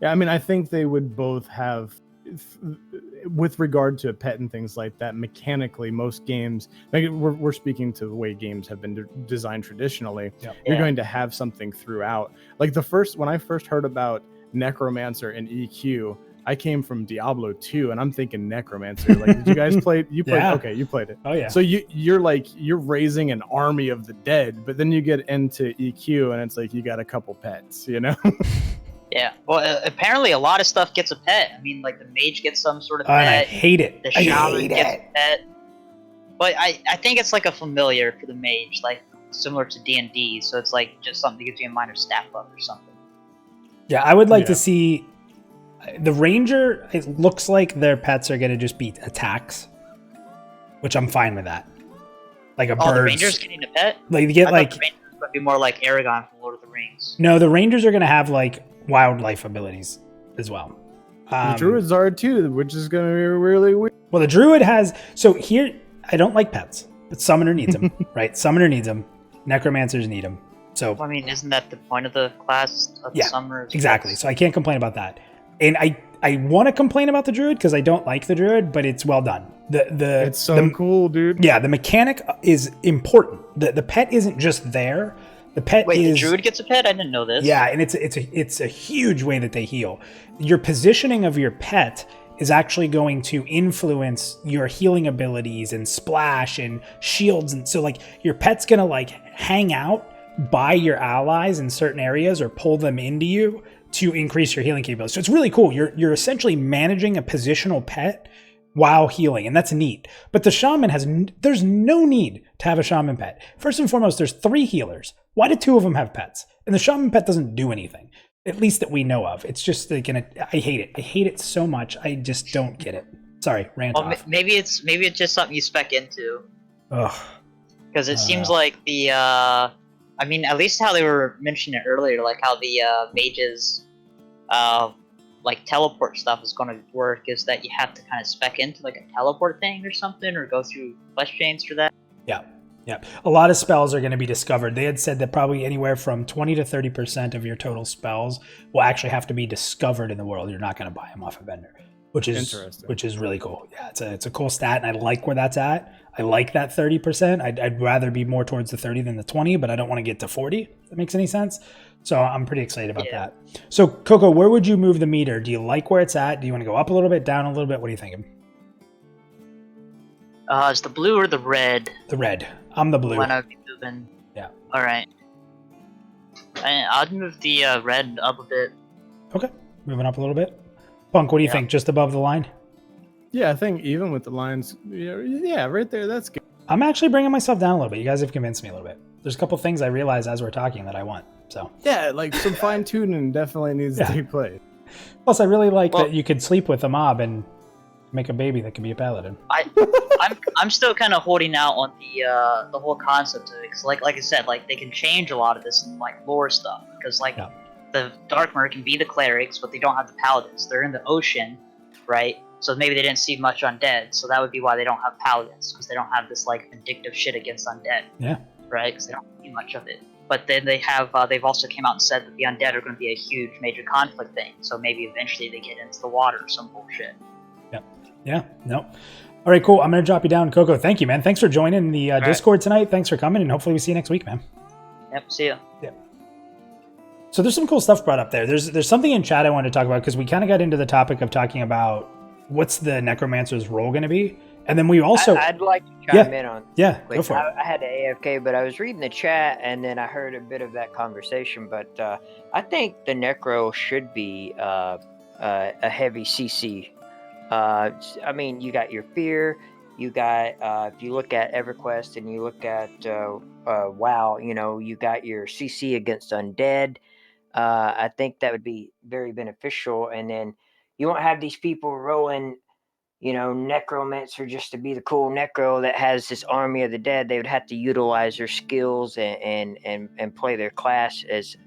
Yeah, I mean, I think they would both have, with regard to a pet and things like that, mechanically, most games, like we're speaking to the way games have been designed traditionally, you're going to have something throughout. Like when I first heard about Necromancer and EQ, I came from Diablo 2, and I'm thinking Necromancer. Like, did you guys play? You played? Yeah. Okay, you played it. Oh yeah. So you're raising an army of the dead, but then you get into EQ, and it's like you got a couple pets, you know? Yeah. Well, apparently a lot of stuff gets a pet. I mean, like the mage gets some sort of pet. And I hate it. The shaman gets a pet. But I think it's like a familiar for the mage, like similar to D&D. So it's like just something that gives you a minor stat buff or something. Yeah, I would like to see the ranger. It looks like their pets are going to just be attacks, which I'm fine with that. Like a bird. The ranger's getting a pet? Like you get like. The ranger's going to be more like Aragon from Lord of the Rings. No, the rangers are going to have like wildlife abilities as well. The druids are too, which is going to be really weird. Well, the druid has. So here, I don't like pets, but summoner needs them, right? Summoner needs them. Necromancers need them. So I mean, isn't that the point of the class of the summoner? Exactly. So I can't complain about that. And I want to complain about the druid because I don't like the druid, but it's well done. It's so cool, dude. Yeah, the mechanic is important. The pet isn't just there. The pet the druid gets a pet? I didn't know this. Yeah, and it's a huge way that they heal. Your positioning of your pet is actually going to influence your healing abilities and splash and shields, and so like your pet's gonna like hang out buy your allies in certain areas or pull them into you to increase your healing capability. So it's really cool. You're essentially managing a positional pet while healing, and that's neat. But the shaman there's no need to have a shaman pet. First and foremost, there's 3 healers. Why do 2 of them have pets? And the shaman pet doesn't do anything, at least that we know of. It's just like, I hate it. I hate it so much. I just don't get it. Sorry, rant off. Maybe it's just something you spec into. Ugh. Because it seems like the, I mean, at least how they were mentioning it earlier, like how the mages, like teleport stuff is going to work, is that you have to kind of spec into like a teleport thing or something, or go through quest chains for that. Yeah. Yeah. A lot of spells are going to be discovered. They had said that probably anywhere from 20 to 30% of your total spells will actually have to be discovered in the world. You're not going to buy them off a vendor, which is really cool. Yeah, it's a cool stat, and I like where that's at. I like that 30%. I'd rather be more towards the 30 than the 20, but I don't want to get to 40. If that makes any sense. So I'm pretty excited about that. So Coco, where would you move the meter? Do you like where it's at? Do you want to go up a little bit, down a little bit? What are you thinking? Is the blue or the red? The red. I'm the blue. When I'd be moving. Yeah. All right. I'd move the red up a bit. Okay, moving up a little bit. Punk, what do you think? Just above the line? Yeah, I think even with the lines, yeah, right there, that's good. I'm actually bringing myself down a little bit. You guys have convinced me a little bit. There's a couple things I realized as we're talking that I want. So yeah, like some fine tuning definitely needs to take place. Plus, I really like that you could sleep with a mob and make a baby that can be a paladin. I'm still kind of holding out on the whole concept of it, because like I said, like they can change a lot of this in like lore stuff, because like the Darkmer can be the clerics, but they don't have the paladins. They're in the ocean, right? So maybe they didn't see much undead, so that would be why they don't have paladins, because they don't have this like vindictive shit against undead. Yeah. Right, because they don't see much of it. But then they have, they've also came out and said that the undead are going to be a huge major conflict thing. So maybe eventually they get into the water or some bullshit. Yeah. No. All right, cool. I'm going to drop you down. Coco, thank you, man. Thanks for joining the Discord tonight. Thanks for coming, and hopefully we see you next week, man. Yep, see ya. Yeah. So there's some cool stuff brought up there. There's something in chat I wanted to talk about, because we kind of got into the topic of talking about what's the necromancer's role going to be. And then we also... I'd like to chime in on... Yeah, go for it. I had an AFK, but I was reading the chat, and then I heard a bit of that conversation. But I think the Necro should be a heavy CC. I mean, you got your Fear, you got... if you look at EverQuest and you look at WoW, you know, you got your CC against Undead. I think that would be very beneficial. And then you won't have these people rolling... you know, necromancer just to be the cool necro that has this army of the dead. They would have to utilize their skills and play their class as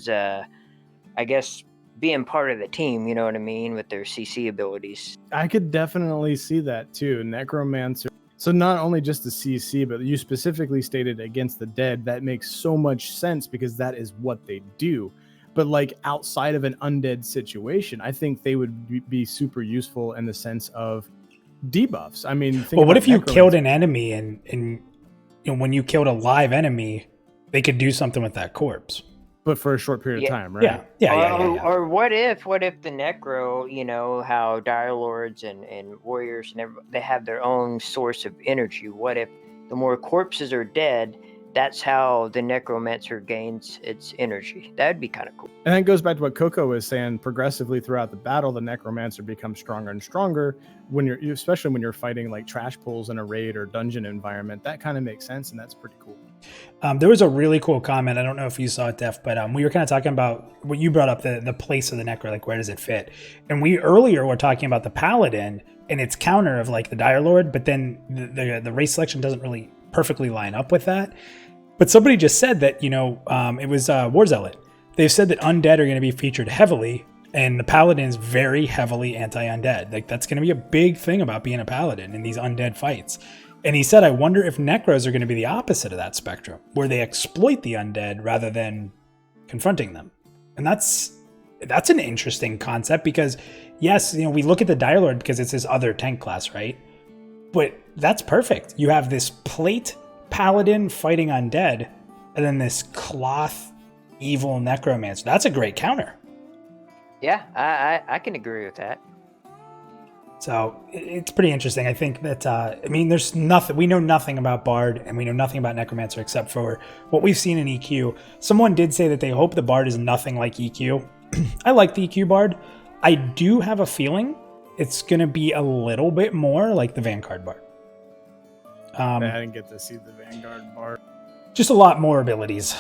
I guess being part of the team, you know what I mean, with their CC abilities. I could definitely see that too. Necromancer. So not only just the CC, but you specifically stated against the dead. That makes so much sense because that is what they do. But like outside of an undead situation, I think they would be super useful in the sense of debuffs. I mean, well, what if you killed an enemy and you know, when you killed a live enemy, they could do something with that corpse, but for a short period of time, right? Yeah. Or what if the necro, you know, how dire lords and warriors and they have their own source of energy. What if the more corpses are dead? That's how the necromancer gains its energy. That would be kind of cool. And that goes back to what Coco was saying. Progressively throughout the battle, the necromancer becomes stronger and stronger. Especially when you're fighting like trash pools in a raid or dungeon environment, that kind of makes sense, and that's pretty cool. There was a really cool comment. I don't know if you saw it, Def, but we were kind of talking about what you brought up, the place of the necro, like where does it fit? And we earlier were talking about the paladin and its counter of like the dire lord, but then the race selection doesn't really perfectly line up with that. But somebody just said that, you know, it was War Zealot. They've said that undead are going to be featured heavily, and the paladin's very heavily anti-undead. Like, that's going to be a big thing about being a paladin in these undead fights. And he said, I wonder if necros are going to be the opposite of that spectrum, where they exploit the undead rather than confronting them. And that's an interesting concept, because, yes, you know, we look at the Dire Lord because it's this other tank class, right? But that's perfect. You have this plate paladin fighting undead, and then this cloth evil necromancer. That's a great counter. Yeah, I can agree with that. So it's pretty interesting. I think that, there's nothing, we know nothing about Bard and we know nothing about Necromancer except for what we've seen in EQ. Someone did say that they hope the Bard is nothing like EQ. I like the EQ Bard. I do have a feeling it's going to be a little bit more like the Vanguard Bard. I didn't get to see the Vanguard Bard. Just a lot more abilities,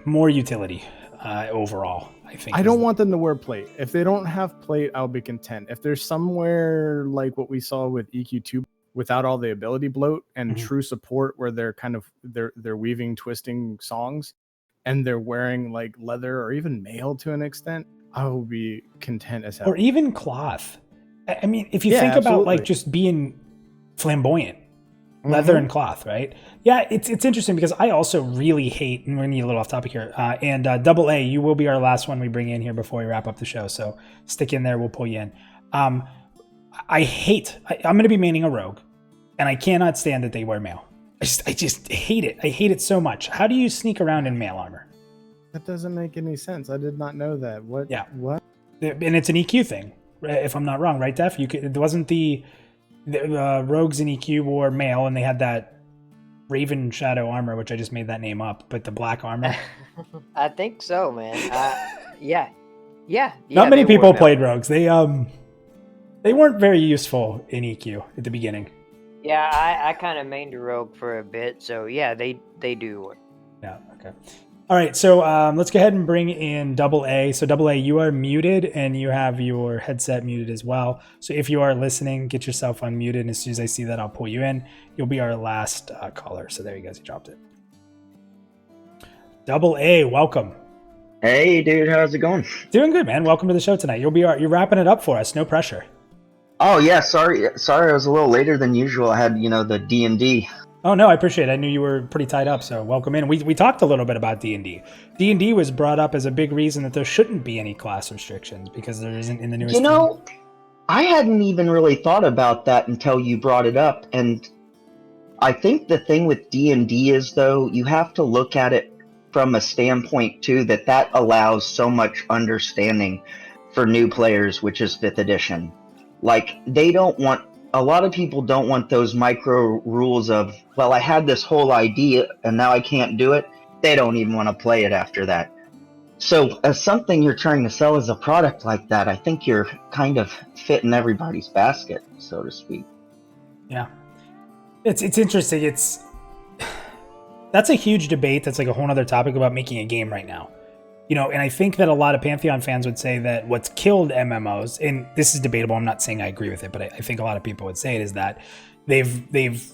more utility overall. I don't want them to wear plate. If they don't have plate, I'll be content. If there's somewhere like what we saw with EQ2 without all the ability bloat and true support where they're kind of they're weaving, twisting songs and they're wearing like leather or even mail to an extent, I will be content as hell. Or even cloth. I mean, if you think about like just being flamboyant, leather and cloth, right? Yeah, it's interesting because I also really hate, and we're gonna get a little off topic here. And Double A, you will be our last one we bring in here before we wrap up the show. So stick in there, we'll pull you in. I'm gonna be maining a rogue, and I cannot stand that they wear mail. I just hate it. I hate it so much. How do you sneak around in mail armor? That doesn't make any sense. I did not know that. What? Yeah. What? And it's an EQ thing, if I'm not wrong, right, Def? It wasn't the rogues in EQ wore mail, and they had that Raven Shadow armor, which I just made that name up, but the black armor. I think so, man. Yeah. Not many people played rogues. They weren't very useful in EQ at the beginning. Yeah, I kind of mained a rogue for a bit, so yeah, they do work. Yeah. Okay. All right, so let's go ahead and bring in Double A. So Double A, you are muted, and you have your headset muted as well. So if you are listening, get yourself unmuted, and as soon as I see that, I'll pull you in. You'll be our last caller. So there you go, you dropped it. Double A, welcome. Hey, dude, how's it going? Doing good, man. Welcome to the show tonight. You're wrapping it up for us. No pressure. Oh yeah, sorry, I was a little later than usual. I had the D&D. Oh, no, I appreciate it. I knew you were pretty tied up, so welcome in. We talked a little bit about D&D. D&D was brought up as a big reason that there shouldn't be any class restrictions because there isn't in the newest... I hadn't even really thought about that until you brought it up, and I think the thing with D&D is, though, you have to look at it from a standpoint, too, that allows so much understanding for new players, which is 5th edition. Like, a lot of people don't want those micro rules of, well, I had this whole idea and now I can't do it. They don't even want to play it after that. So as something you're trying to sell as a product like that, I think you're kind of fitting everybody's basket, so to speak. Yeah. It's interesting. That's a huge debate. That's like a whole other topic about making a game right now. And I think that a lot of Pantheon fans would say that what's killed MMOs, and this is debatable, I'm not saying I agree with it, but I think a lot of people would say it, is that they've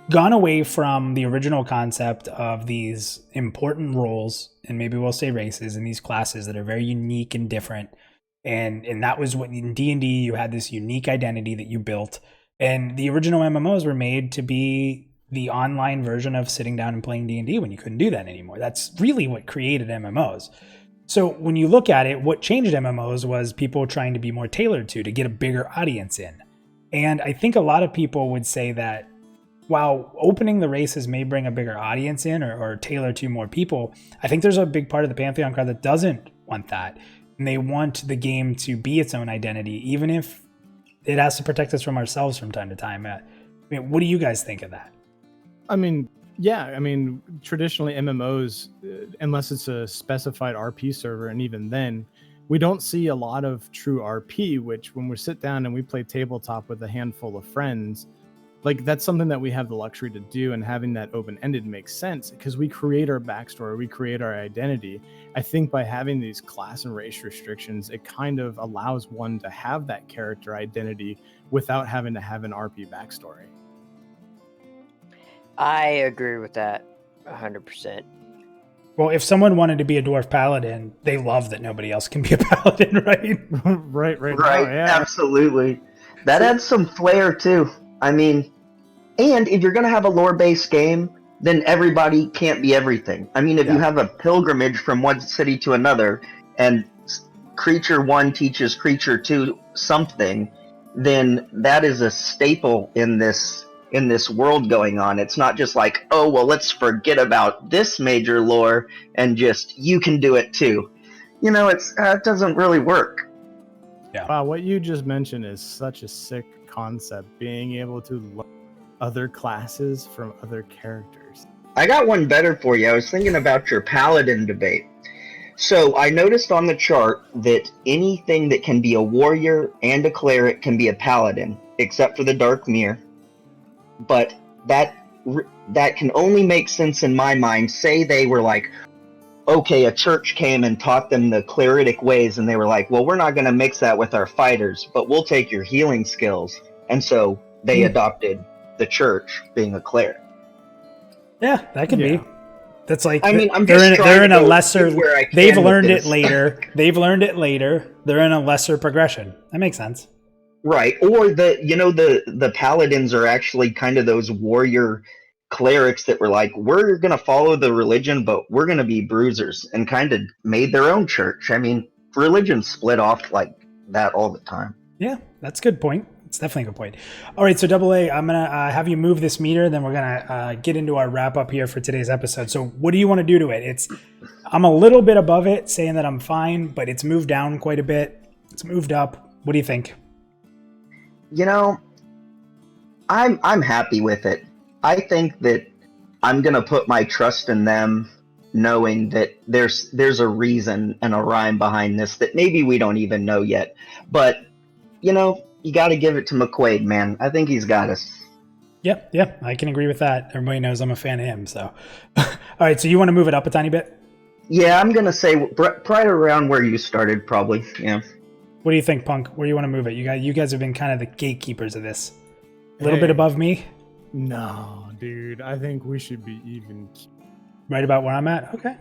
gone away from the original concept of these important roles, and maybe we'll say races, and these classes that are very unique and different. And that was what in D&D, you had this unique identity that you built. And the original MMOs were made to be the online version of sitting down and playing D&D when you couldn't do that anymore. That's really what created MMOs. So when you look at it, what changed MMOs was people trying to be more tailored to get a bigger audience in. And I think a lot of people would say that while opening the races may bring a bigger audience in or tailor to more people, I think there's a big part of the Pantheon crowd that doesn't want that. And they want the game to be its own identity, even if it has to protect us from ourselves from time to time. What do you guys think of that? Traditionally MMOs, unless it's a specified RP server, and even then, we don't see a lot of true RP, which when we sit down and we play tabletop with a handful of friends, like that's something that we have the luxury to do, and having that open-ended makes sense because we create our backstory, we create our identity. I think by having these class and race restrictions, it kind of allows one to have that character identity without having to have an RP backstory. I agree with that 100%. Well, if someone wanted to be a dwarf paladin, they love that nobody else can be a paladin, right? Right. Yeah. Absolutely. That adds some flair too. And if you're going to have a lore-based game, then everybody can't be everything. If you have a pilgrimage from one city to another, and creature 1 teaches creature 2 something, then that is a staple in this world going on. It's not just like, oh, well, let's forget about this major lore and just, you can do it too. It doesn't really work. Wow, what you just mentioned is such a sick concept, being able to learn other classes from other characters. I got one better for you. I was thinking about your paladin debate. So I noticed on the chart that anything that can be a warrior and a cleric can be a paladin, except for the Dark Mirror. But that can only make sense in my mind. Say they were like, okay, a church came and taught them the cleritic ways, and they were like, well, we're not going to mix that with our fighters, but we'll take your healing skills. And so they adopted the church being a cleric. Yeah, that could be. That's like, I mean, they're in a lesser, they've learned it this. later. They've learned it later. They're in a lesser progression. That makes sense. Right. Or the paladins are actually kind of those warrior clerics that were like, we're going to follow the religion, but we're going to be bruisers, and kind of made their own church. I mean, religions split off like that all the time. Yeah, that's a good point. It's definitely a good point. All right, so Double A, I'm going to have you move this meter, then we're going to get into our wrap up here for today's episode. So what do you want to do to it? I'm a little bit above it, saying that I'm fine, but it's moved down quite a bit. It's moved up. What do you think? You know, I'm happy with it. I think that I'm going to put my trust in them, knowing that there's a reason and a rhyme behind this that maybe we don't even know yet. But, you know, you got to give it to McQuaid, man. I think he's got us. Yep, I can agree with that. Everybody knows I'm a fan of him. So, all right, so you want to move it up a tiny bit? Yeah, I'm going to say right around where you started, probably. Yeah. What do you think, Punk? Where do you want to move it? You guys have been kind of the gatekeepers of this. A little bit above me? No, dude. I think we should be even. Right about where I'm at? Okay.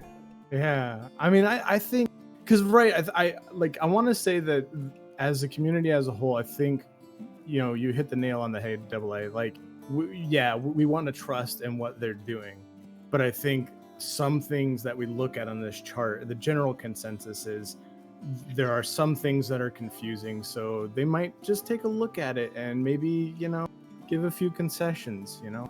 Yeah. I mean, I think, because, I want to say that as a community as a whole, I think, you know, you hit the nail on the head, Double A. Like, we want to trust in what they're doing. But I think some things that we look at on this chart, the general consensus is there are some things that are confusing. So they might just take a look at it and maybe, you know, give a few concessions, you know?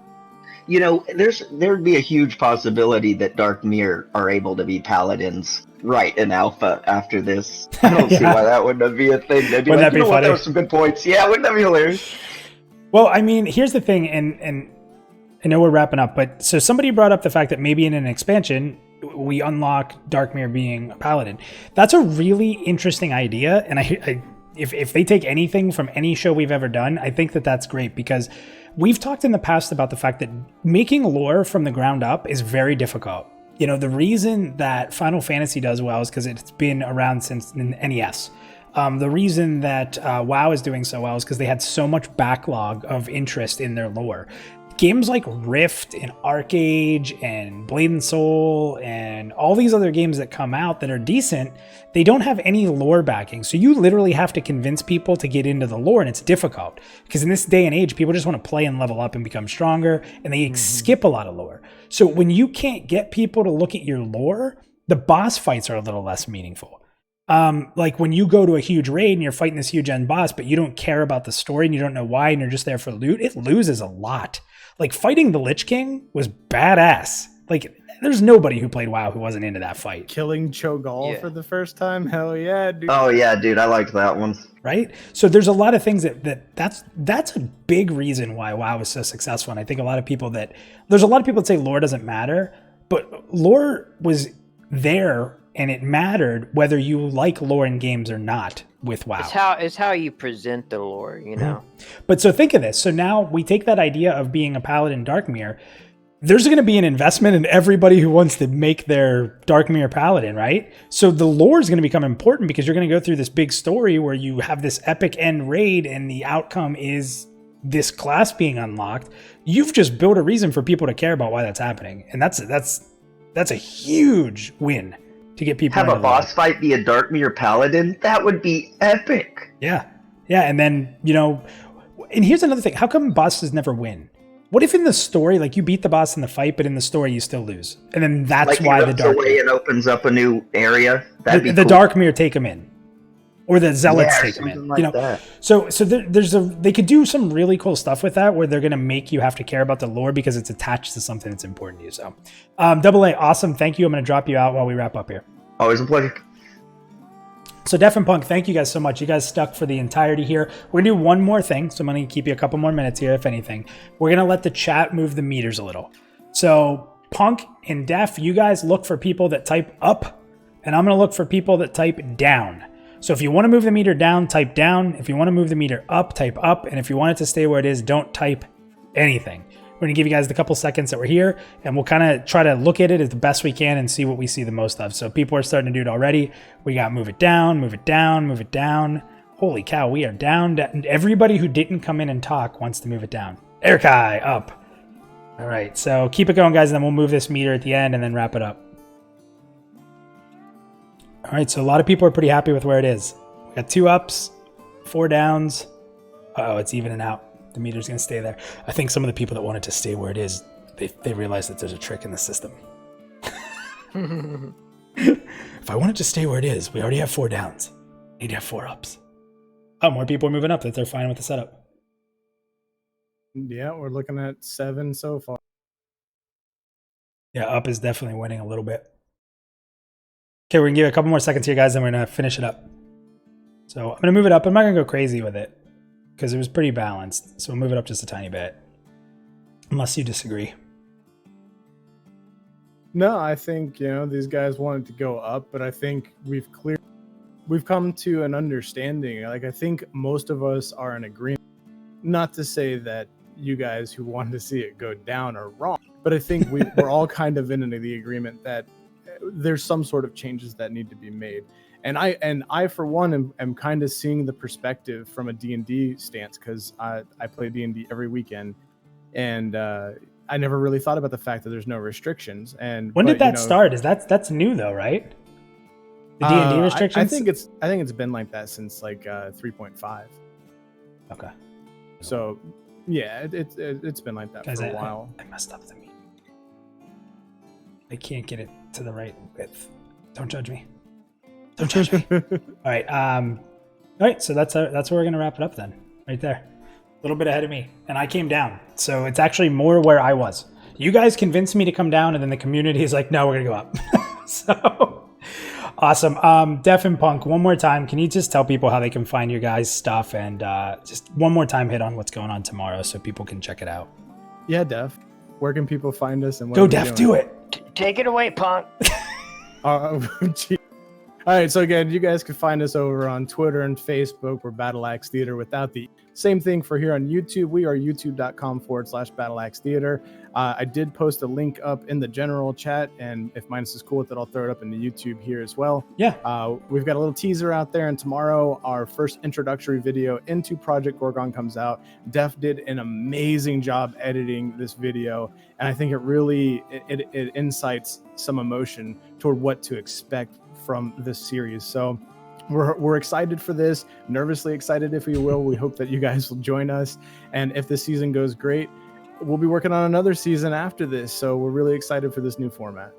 You know, there'd be a huge possibility that Dark Mirror are able to be paladins right in alpha after this. I don't see why that wouldn't be a thing. They'd be Wouldn't like, that be you know what, funny? that was some good points. Yeah, wouldn't that be hilarious? Well, I mean, here's the thing, and I know we're wrapping up, but so somebody brought up the fact that maybe in an expansion, we unlock Dark Mirror being a paladin. That's a really interesting idea, and if they take anything from any show we've ever done, I think that that's great, because we've talked in the past about the fact that making lore from the ground up is very difficult. You know, the reason that Final Fantasy does well is because it's been around since the NES. The reason that WoW is doing so well is because they had so much backlog of interest in their lore. Games like Rift and Arcade and Blade and Soul and all these other games that come out that are decent, they don't have any lore backing. So you literally have to convince people to get into the lore, and it's difficult because in this day and age, people just want to play and level up and become stronger, and they skip a lot of lore. So when you can't get people to look at your lore, the boss fights are a little less meaningful. Like when you go to a huge raid and you're fighting this huge end boss, but you don't care about the story and you don't know why, and you're just there for loot, it loses a lot. Like fighting the Lich King was badass. Like there's nobody who played WoW who wasn't into that fight. Killing Cho'Gall for the first time? Hell yeah, dude. Oh yeah, dude, I liked that one. Right? So there's a lot of things that's a big reason why WoW is so successful. And I think there's a lot of people that say lore doesn't matter, but lore was there and it mattered whether you like lore in games or not with WoW. It's how you present the lore, you know. But so think of this. So now we take that idea of being a paladin Dark Mirror. There's going to be an investment in everybody who wants to make their Dark Mirror paladin, right? So the lore is going to become important because you're going to go through this big story where you have this epic end raid and the outcome is this class being unlocked. You've just built a reason for people to care about why that's happening. And that's a huge win to get people have a boss fight be a Dark Mirror paladin. That would be epic. Yeah. And then, you know, and here's another thing. How come bosses never win? What if in the story, like you beat the boss in the fight, but in the story you still lose? And then that's like why the Dark Mirror and opens up a new area. That'd be the cool. Dark Mirror take them in. Or the Zealots take them in. Like you know, that. so they could do some really cool stuff with that, where they're going to make you have to care about the lore because it's attached to something that's important to you. So, Double A, awesome, thank you. I'm going to drop you out while we wrap up here. Always a pleasure. So Def and Punk, thank you guys so much. You guys stuck for the entirety here. We're gonna do one more thing, so I'm gonna keep you a couple more minutes here, if anything. We're gonna let the chat move the meters a little. So Punk and Def, you guys look for people that type up, and I'm gonna look for people that type down. So if you want to move the meter down, type down. If you want to move the meter up, type up. And if you want it to stay where it is, don't type anything. We're going to give you guys the couple seconds that we're here, and we'll kind of try to look at it as the best we can and see what we see the most of. So people are starting to do it already. We got move it down, move it down, move it down. Holy cow, we are down. Everybody who didn't come in and talk wants to move it down. Erikai, up. All right, so keep it going, guys, and then we'll move this meter at the end and then wrap it up. All right, so a lot of people are pretty happy with where it is. We got 2 ups, 4 downs. Uh-oh, it's evening out. The meter's going to stay there. I think some of the people that wanted to stay where it is, they realized that there's a trick in the system. If I wanted to stay where it is, we already have 4 downs. I need to have 4 ups. Oh, more people are moving up. That they're fine with the setup. Yeah, we're looking at 7 so far. Yeah, up is definitely winning a little bit. Okay, we're going to give it a couple more seconds here, guys, and we're going to finish it up. So I'm going to move it up. I'm not going to go crazy with it, because it was pretty balanced. So we'll move it up just a tiny bit. Unless you disagree. No, I think, these guys wanted to go up, but I think we've come to an understanding. Like, I think most of us are in agreement. Not to say that you guys who wanted to see it go down are wrong, but I think we're all kind of in the agreement that there's some sort of changes that need to be made. And I for one am kind of seeing the perspective from a D&D stance, because I play D&D every weekend, and I never really thought about the fact that there's no restrictions. And when did that start? That's new though, right? The D&D restrictions. I think it's been like that since like 3.5. Okay. So yeah, it's been like that guys, for a while. I messed up the meter. I can't get it to the right width. Don't judge me. Don't judge me. All right. So that's where we're gonna wrap it up then. Right there, a little bit ahead of me, and I came down. So it's actually more where I was. You guys convinced me to come down, and then the community is like, no, we're gonna go up. So awesome. Def and Punk, one more time, can you just tell people how they can find your guys' stuff, and just one more time hit on what's going on tomorrow so people can check it out. Yeah, Def. Where can people find us? And what go, Def, do it. Take it away, Punk. Gee. All right, so again, you guys can find us over on Twitter and Facebook. We're Battle Axe Theater without the same thing for here on YouTube. We are youtube.com/Battle Axe Theater. I did post a link up in the general chat, and if Minus is cool with it, I'll throw it up into YouTube here as well. Yeah. We've got a little teaser out there, and tomorrow our first introductory video into Project Gorgon comes out. Def did an amazing job editing this video, and I think it really it incites some emotion toward what to expect from this series. So we're excited for this, nervously excited, if you will. We hope that you guys will join us, and if this season goes great, we'll be working on another season after this. So we're really excited for this new format.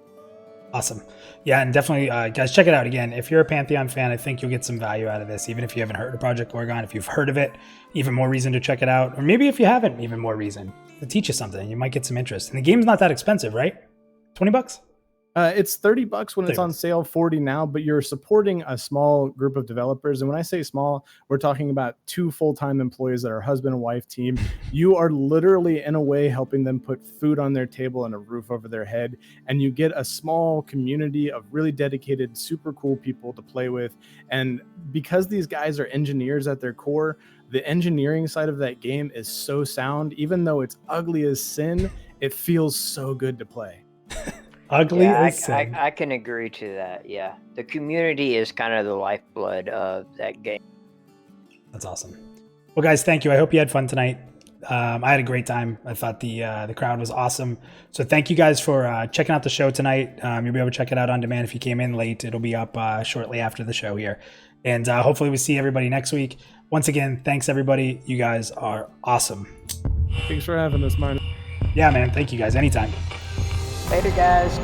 Awesome. Yeah, and definitely, guys, check it out again. If you're a Pantheon fan, I think you'll get some value out of this, even if you haven't heard of Project Gorgon. If you've heard of it, even more reason to check it out. Or maybe if you haven't, even more reason to teach you something. You might get some interest. And the game's not that expensive, right? $20? It's $30 when it's on sale, $40 now, but you're supporting a small group of developers. And when I say small, we're talking about 2 full-time employees that are husband and wife team. You are literally, in a way, helping them put food on their table and a roof over their head. And you get a small community of really dedicated, super cool people to play with. And because these guys are engineers at their core, the engineering side of that game is so sound. Even though it's ugly as sin, it feels so good to play. Ugly as sin. I can agree to that. Yeah, the community is kind of the lifeblood of that game. That's awesome. Well, guys, thank you. I hope you had fun tonight. I had a great time. I thought the crowd was awesome. So thank you guys for checking out the show tonight. You'll be able to check it out on demand if you came in late. It'll be up shortly after the show here. And hopefully we see everybody next week. Once again, thanks everybody. You guys are awesome. Thanks for having us, man. Yeah, man. Thank you guys. Anytime. Later, guys.